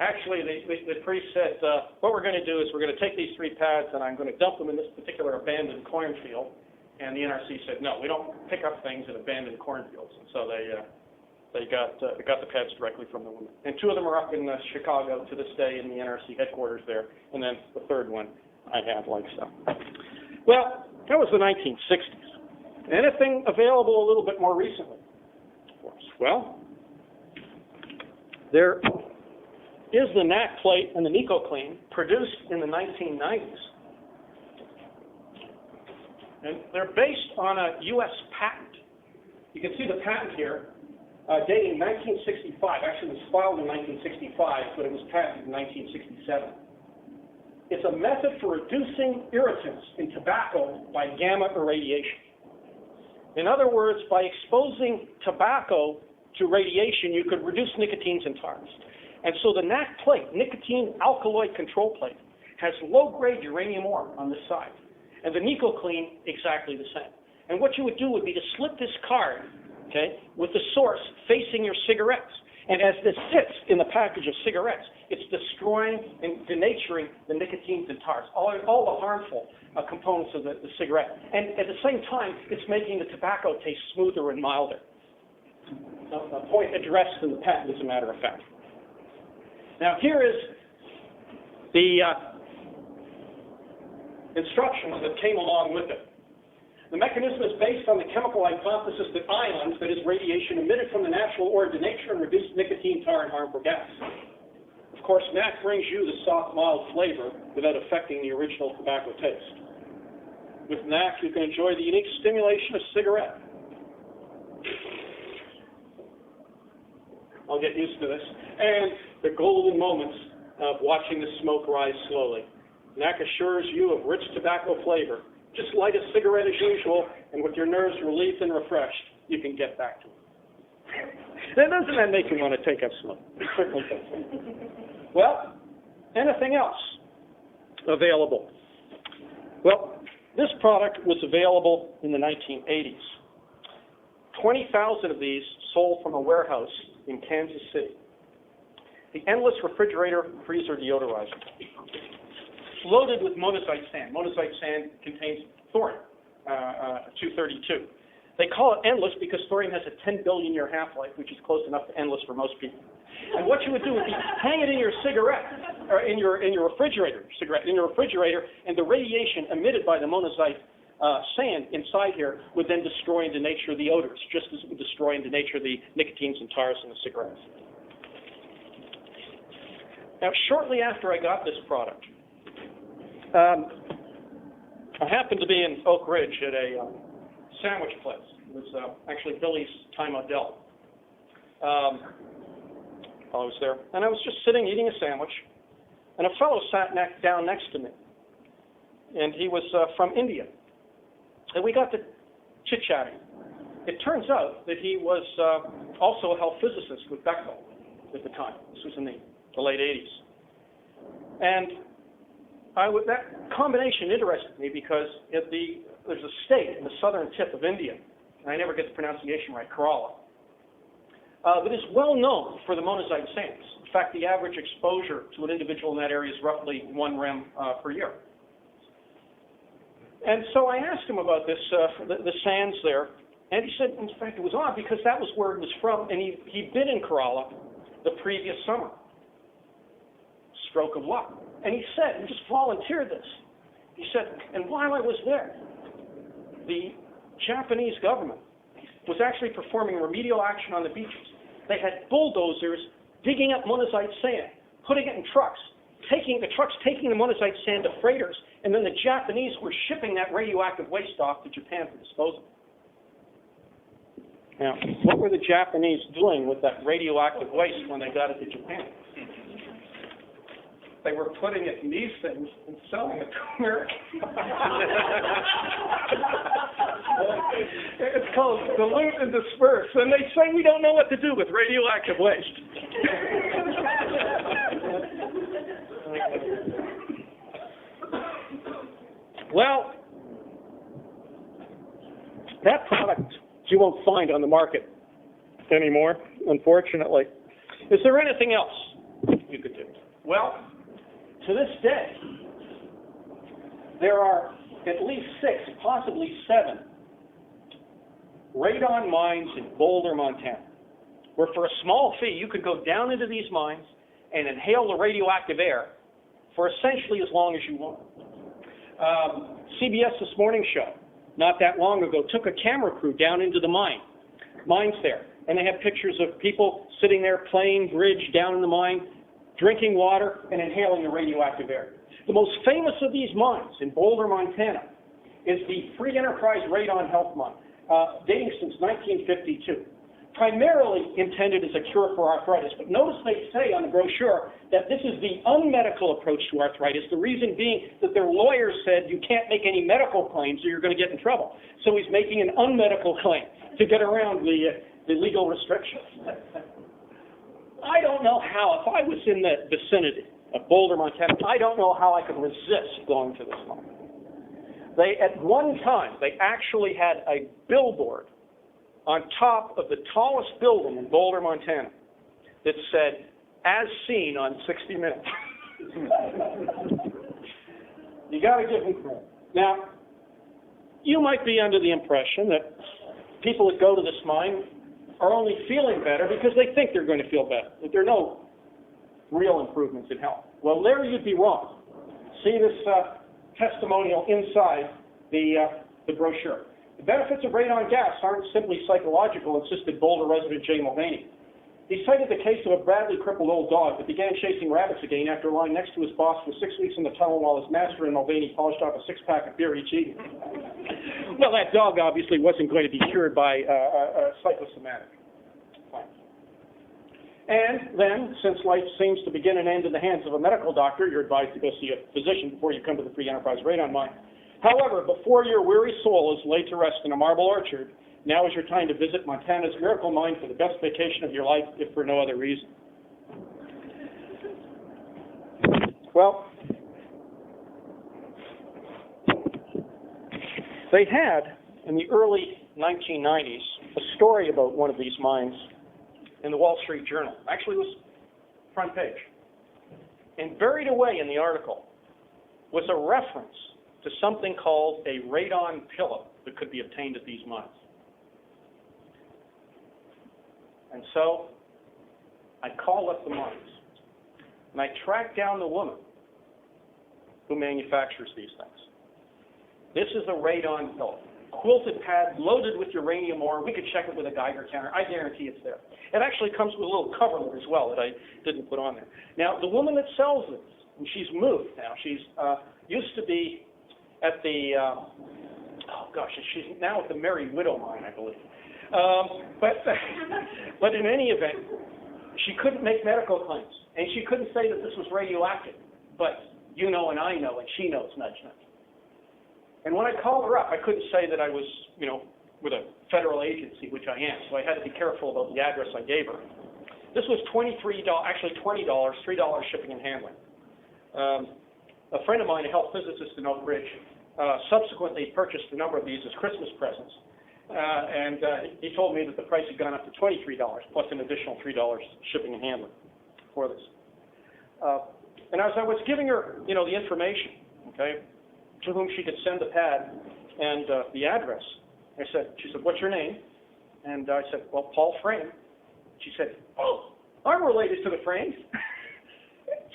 Speaker 2: Actually, the priest said, what we're going to do is we're going to take these 3 pads and I'm going to dump them in this particular abandoned cornfield. And the NRC said, no, we don't pick up things in abandoned cornfields. And so they got the pads directly from the woman. And 2 of them are up in Chicago to this day in the NRC headquarters there. And then the 3rd one I have like so. Well, that was the 1960s. Anything available a little bit more recently? Of course. Well, there is the NAC plate and the NicoClean produced in the 1990s. And they're based on a U.S. patent. You can see the patent here, dating 1965. Actually, it was filed in 1965, but it was patented in 1967. It's a method for reducing irritants in tobacco by gamma irradiation. In other words, by exposing tobacco to radiation, you could reduce nicotines in tars. And so the NAC plate, nicotine alkaloid control plate, has low-grade uranium ore on this side. And the NicoClean, exactly the same. And what you would do would be to slip this card, okay, with the source facing your cigarettes. And as this sits in the package of cigarettes, it's destroying and denaturing the nicotines and tars, all the harmful components of the cigarette. And at the same time, it's making the tobacco taste smoother and milder. A point addressed in the patent, as a matter of fact. Now, here is the instructions that came along with it. The mechanism is based on the chemical hypothesis that ions, that is radiation, emitted from the natural ore denature and reduce nicotine, tar, and harmful gas. Of course, NAC brings you the soft, mild flavor without affecting the original tobacco taste. With NAC, you can enjoy the unique stimulation of cigarette. I'll get used to this. And the golden moments of watching the smoke rise slowly. NAC assures you of rich tobacco flavor. Just light a cigarette as usual, and with your nerves relieved and refreshed, you can get back to it. Now, doesn't that make you want to take a smoke? It certainly does. Well, anything else available? Well, this product was available in the 1980s. 20,000 of these sold from a warehouse in Kansas City. The endless refrigerator freezer deodorizer. Loaded with monazite sand. Monazite sand contains thorium, 232. They call it endless because thorium has a 10 billion year half-life, which is close enough to endless for most people. And what you would do would be hang it in your cigarette, or in your refrigerator, and the radiation emitted by the monazite sand inside here would then destroy and denature the odors, just as it would destroy and denature the nicotines and tars in the cigarettes. Now, shortly after I got this product, I happened to be in Oak Ridge at a sandwich place. It was actually Billy's Time Odell. I was there, and I was just sitting eating a sandwich, and a fellow sat down next to me, and he was from India, and we got to chit-chatting. It turns out that he was also a health physicist with Bechtel at the time. This was in the late 80s. And that combination interested me because there's a state in the southern tip of India, and I never get the pronunciation right, Kerala, that is well known for the monazite sands. In fact, the average exposure to an individual in that area is roughly 1 rem per year. And so I asked him about this, the sands there, and he said, in fact, it was odd because that was where it was from, and he'd been in Kerala the previous summer. Stroke of luck. And he said, he just volunteered this. He said, and while I was there, the Japanese government was actually performing remedial action on the beaches. They had bulldozers digging up monazite sand, putting it in trucks, taking the monazite sand to freighters, and then the Japanese were shipping that radioactive waste off to Japan for disposal. Now, what were the Japanese doing with that radioactive waste when they got it to Japan? They were putting it in these things and selling it to America. It's called dilute and disperse. And they say we don't know what to do with radioactive waste. Well, that product you won't find on the market anymore, unfortunately. Is there anything else you could do? Well, to this day, there are at least 6, possibly 7, radon mines in Boulder, Montana, where for a small fee you could go down into these mines and inhale the radioactive air for essentially as long as you want. CBS This Morning Show, not that long ago, took a camera crew down into the mines there, and they have pictures of people sitting there playing bridge down in the mine, drinking water, and inhaling the radioactive air. The most famous of these mines in Boulder, Montana, is the Free Enterprise Radon Health Mine, dating since 1952. Primarily intended as a cure for arthritis, but notice they say on the brochure that this is the unmedical approach to arthritis, the reason being that their lawyer said you can't make any medical claims or you're going to get in trouble. So he's making an unmedical claim to get around the legal restrictions. I don't know how, if I was in the vicinity of Boulder, Montana, I don't know how I could resist going to this mine. At one time, they actually had a billboard on top of the tallest building in Boulder, Montana, that said, "As seen on 60 Minutes." You got to give them credit. Now, you might be under the impression that people that go to this mine are only feeling better because they think they're going to feel better, that there are no real improvements in health. Well, there you'd be wrong. See this testimonial inside the brochure. The benefits of radon gas aren't simply psychological, insisted Boulder resident Jay Mulvaney. He cited the case of a badly crippled old dog that began chasing rabbits again after lying next to his boss for 6 weeks in the tunnel while his master and Mulvaney polished off a six-pack of beer each evening. Well, that dog obviously wasn't going to be cured by psychosomatic. And then, since life seems to begin and end in the hands of a medical doctor, you're advised to go see a physician before you come to the Free Enterprise Radon Mine. However, before your weary soul is laid to rest in a marble orchard, now is your time to visit Montana's miracle mine for the best vacation of your life, if for no other reason. Well, they had, in the early 1990s, a story about one of these mines in the Wall Street Journal. Actually, it was front page. And buried away in the article was a reference to something called a radon pillow that could be obtained at these mines. And so I called up the mines, and I tracked down the woman who manufactures these things. This is a radon pillow, quilted pad loaded with uranium ore. We could check it with a Geiger counter. I guarantee it's there. It actually comes with a little coverlet as well that I didn't put on there. Now, the woman that sells this, and she's moved now. She's used to be at the, she's now at the Merry Widow Mine, I believe. But in any event, she couldn't make medical claims, and she couldn't say that this was radioactive. But you know and I know, and she knows, nudge, nudge. And when I called her up, I couldn't say that I was, with a federal agency, which I am, so I had to be careful about the address I gave her. This was $20, $3 shipping and handling. A friend of mine, a health physicist in Oak Ridge, subsequently purchased a number of these as Christmas presents. And he told me that the price had gone up to $23, plus an additional $3 shipping and handling for this. And as I was giving her, the information, to whom she could send the pad and the address, she said, "What's your name?" And I said, "Well, Paul Frame." She said, "Oh, I'm related to the Frames."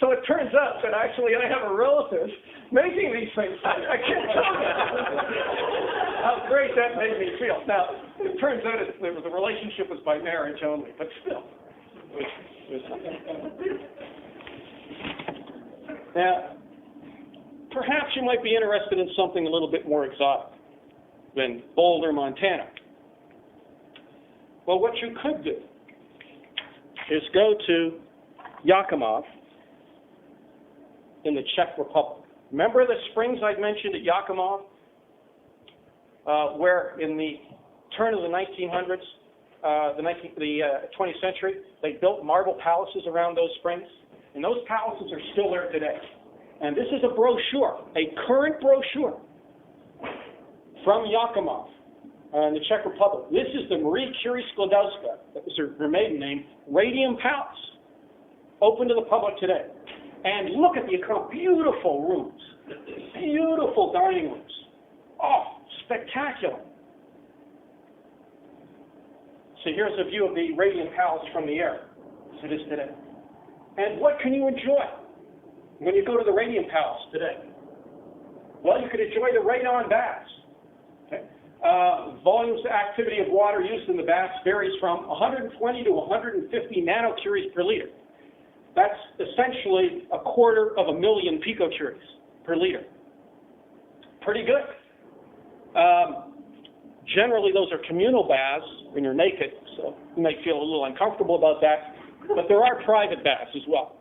Speaker 2: So it turns out that actually I have a relative making these things. I can't tell you how great that made me feel. Now, it turns out the relationship was by marriage only, but still. It was something. Now, perhaps you might be interested in something a little bit more exotic than Boulder, Montana. Well, what you could do is go to Yakimov in the Czech Republic. Remember the springs I'd mentioned at Yakimov, where in the turn of the 1900s, the 20th century, they built marble palaces around those springs, and those palaces are still there today. And this is a brochure, a current brochure from Yakimov in the Czech Republic. This is the Marie Curie Sklodowska, that was her maiden name, Radium Palace, open to the public today. And look at the beautiful rooms, beautiful dining rooms. Oh, spectacular. So here's a view of the Radium Palace from the air, as it is today. And what can you enjoy when you go to the Radium Palace today? Well, you could enjoy the radon baths. Okay. volumes of activity of water used in the baths varies from 120 to 150 nanocuries per liter. That's essentially 250,000 picocuries per liter. Pretty good. Generally, those are communal baths when you're naked, so you may feel a little uncomfortable about that, but there are private baths as well.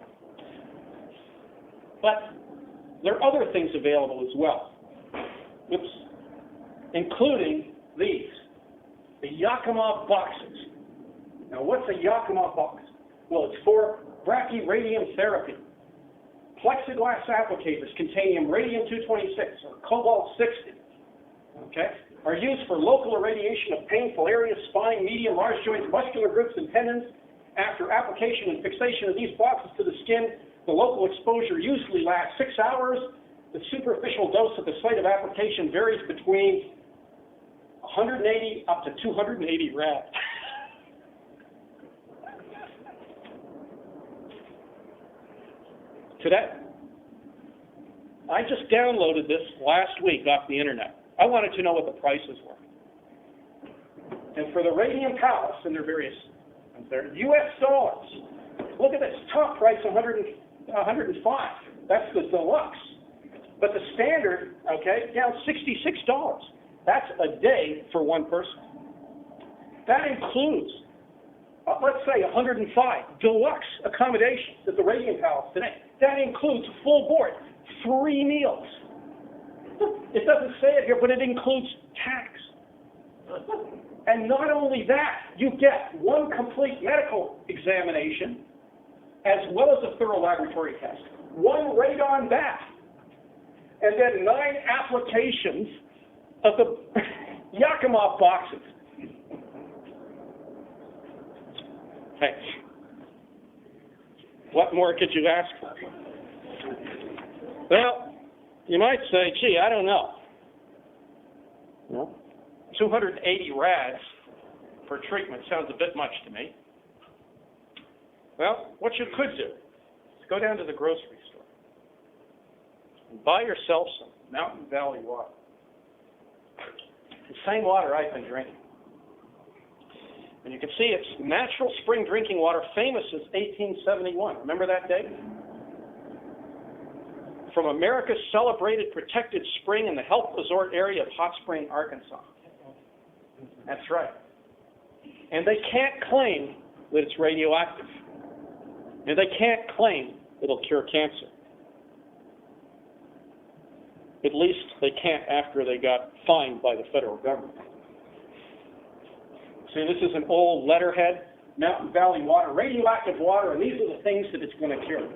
Speaker 2: But there are other things available as well, including these, the Yakima boxes. Now, what's a Yakima box? Well, it's for brachyradium therapy. Plexiglass applicators containing radium-226 or cobalt-60, okay, are used for local irradiation of painful areas, spine, median, large joints, muscular groups, and tendons. After application and fixation of these boxes to the skin, the local exposure usually lasts 6 hours. The superficial dose at the site of application varies between 180 up to 280 rad. Today, I just downloaded this last week off the internet. I wanted to know what the prices were. And for the Radium Palace and their various, US dollars, look at this, top price 105. That's the deluxe. But the standard, okay, down $66. That's a day for one person. That includes, let's say 105 deluxe accommodations at the Radium Palace today. That includes full board, 3 meals. It doesn't say it here, but it includes tax. And not only that, you get one complete medical examination as well as a thorough laboratory test, one radon bath, and then 9 applications of the Yakima boxes. Hey, what more could you ask for? Well, you might say, gee, I don't know. Well, 280 rads for treatment sounds a bit much to me. Well, what you could do is go down to the grocery store and buy yourself some Mountain Valley water. The same water I've been drinking. And you can see it's natural spring drinking water, famous since 1871. Remember that date? From America's celebrated protected spring in the health resort area of Hot Spring, Arkansas. That's right. And they can't claim that it's radioactive. And they can't claim it'll cure cancer. At least they can't after they got fined by the federal government. See, this is an old letterhead, Mountain Valley water, radioactive water, and these are the things that it's going to cure.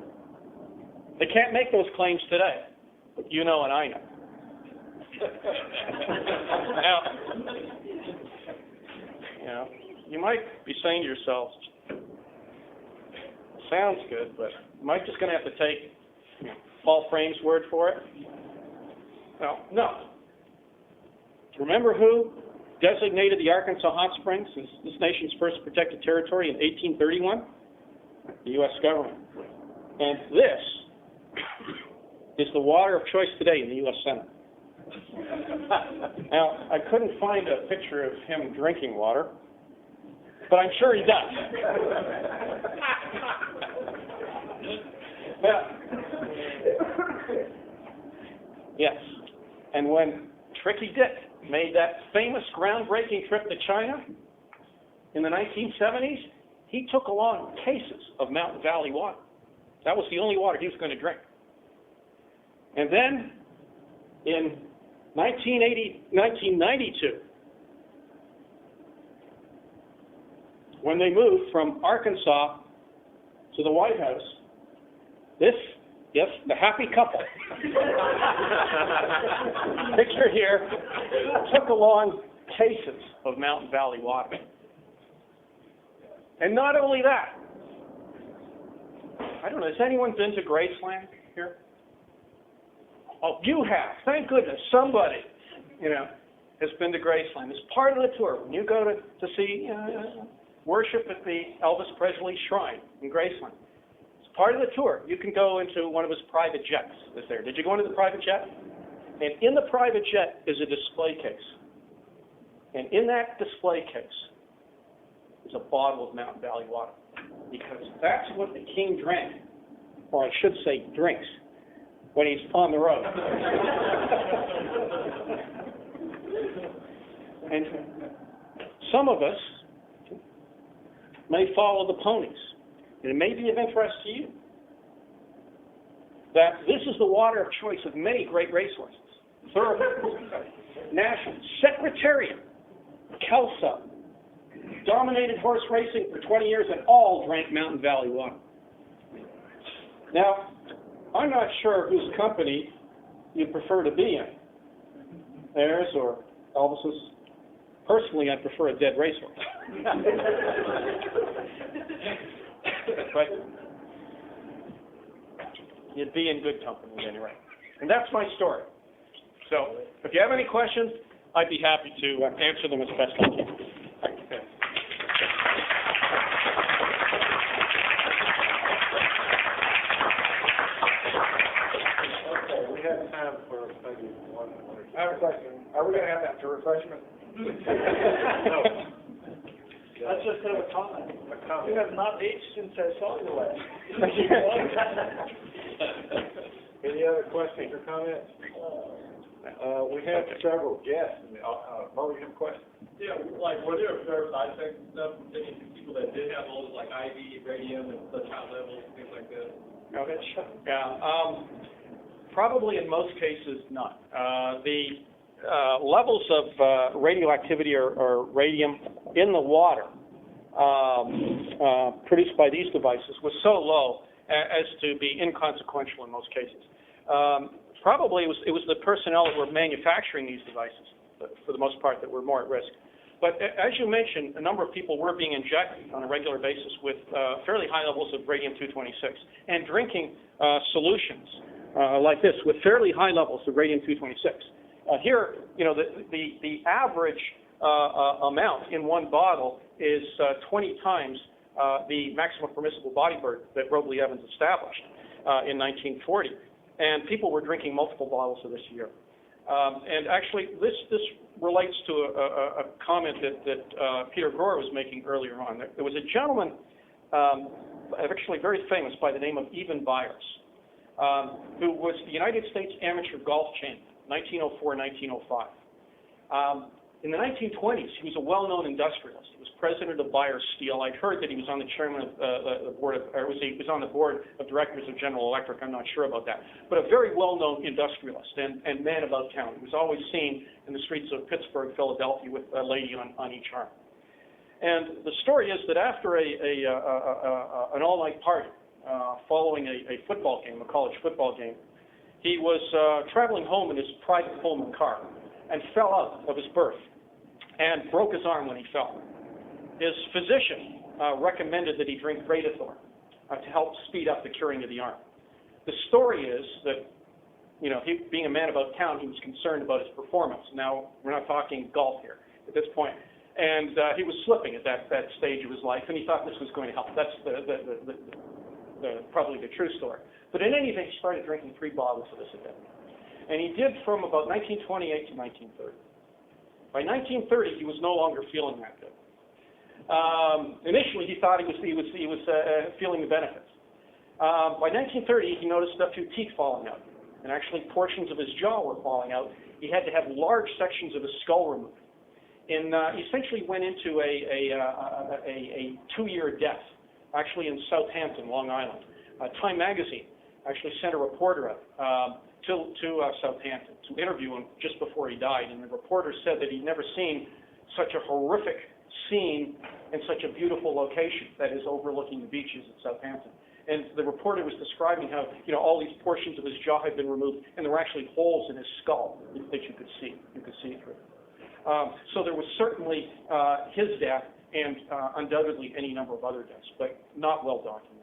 Speaker 2: They can't make those claims today, but you know and I know. Now, you might be saying to yourselves, sounds good, but am I just going to have to take Paul Frame's word for it? Well, no. Remember who designated the Arkansas Hot Springs as this nation's first protected territory in 1831? The U.S. government. And this is the water of choice today in the U.S. Senate. Now, I couldn't find a picture of him drinking water, but I'm sure he does. Yes. And when Tricky Dick made that famous groundbreaking trip to China in the 1970s, he took along cases of Mountain Valley water. That was the only water he was going to drink. And then in 1992, when they moved from Arkansas to the White House, the happy couple, picture here, took along cases of Mountain Valley water. And not only that, I don't know, has anyone been to Graceland here? Oh, you have. Thank goodness somebody, has been to Graceland. It's part of the tour. When you go to see worship at the Elvis Presley Shrine in Graceland, it's part of the tour. You can go into one of his private jets that's there. Did you go into the private jet? And in the private jet is a display case And in that display case is a bottle of Mountain Valley water, because that's what the king drank, or I should say drinks, when he's on the road. And some of us may follow the ponies, and it may be of interest to you that this is the water of choice of many great racehorses. Thoroughbred, National, Secretariat, Kelso, dominated horse racing for 20 years, and all drank Mountain Valley water. Now, I'm not sure whose company you prefer to be in, theirs or Elvis's. Personally, I prefer a dead racehorse. But you'd be in good company anyway. And that's my story. So if you have any questions, I'd be happy to answer them as best I can. Okay.
Speaker 1: We have time for maybe one or two.
Speaker 3: I have a question. Are we going to have after refreshment?
Speaker 1: No.
Speaker 3: That's just a comment.
Speaker 1: A comment.
Speaker 3: You have not aged since I saw you last.
Speaker 1: Any other questions or comments? We have several guests. Mo, you have a question?
Speaker 4: Yeah, like, were there observed dissect stuff from people that did have those, like IV, radium, and such high levels, things like that?
Speaker 2: Yeah. Probably in most cases, not. The levels of radioactivity or radium in the water produced by these devices was so low as to be inconsequential in most cases. Probably it was the personnel that were manufacturing these devices, for the most part, that were more at risk. But as you mentioned, a number of people were being injected on a regular basis with fairly high levels of radium-226 and drinking solutions like this with fairly high levels of radium-226. Here, the average amount in one bottle is 20 times the maximum permissible body burden that Robley Evans established in 1940. And people were drinking multiple bottles of this a year. And actually, this relates to a comment that Peter Gore was making earlier on. There was a gentleman, actually very famous, by the name of Even Byers, who was the United States Amateur Golf Champion, 1904-1905. In the 1920s, he was a well-known industrialist. He was president of Byers Steel. I'd heard that he was on the chairman of the board of, or he was on the board of directors of General Electric. I'm not sure about that. But a very well-known industrialist and man about town. He was always seen in the streets of Pittsburgh, Philadelphia, with a lady on each arm. And the story is that after an all-night party following a football game, a college football game, he was traveling home in his private Pullman car and fell out of his berth and broke his arm when he fell. His physician recommended that he drink Radithor to help speed up the curing of the arm. The story is that, he, being a man about town, he was concerned about his performance. Now, we're not talking golf here at this point. And he was slipping at that stage of his life, and he thought this was going to help. That's probably the true story. But in any event, he started drinking 3 bottles of this a day. And he did from about 1928 to 1930. By 1930, he was no longer feeling that good. Initially, he thought he was feeling the benefits. By 1930, he noticed a few teeth falling out, and actually portions of his jaw were falling out. He had to have large sections of his skull removed. And he essentially went into a 2-year death, actually in Southampton, Long Island. Time magazine actually sent a reporter out to Southampton to interview him just before he died, and the reporter said that he'd never seen such a horrific scene in such a beautiful location that is overlooking the beaches at Southampton. And the reporter was describing how all these portions of his jaw had been removed, and there were actually holes in his skull that you could see through. So there was certainly his death and undoubtedly any number of other deaths, but not well documented.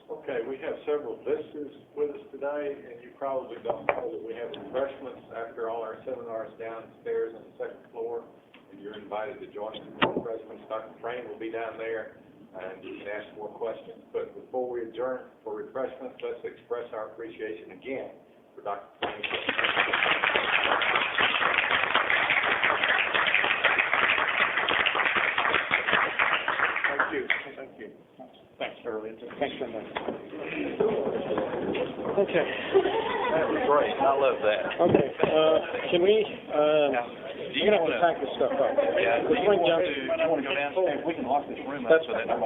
Speaker 1: Okay, we have several visitors with us today, and you probably don't know that we have refreshments after all our seminars downstairs on the 2nd floor, and you're invited to join us for refreshments. Dr. Frame will be down there, and you can ask more questions. But before we adjourn for refreshments, let's express our appreciation again for Dr. Frame.
Speaker 2: Thanks very much. Okay.
Speaker 5: That was great. I love that.
Speaker 2: Okay. Can we?
Speaker 5: Do
Speaker 2: We're gonna have to pack this stuff up.
Speaker 5: Yeah.
Speaker 2: Let's bring down.
Speaker 5: Do you want to go downstairs? We can lock this room up
Speaker 2: That's
Speaker 5: so that nobody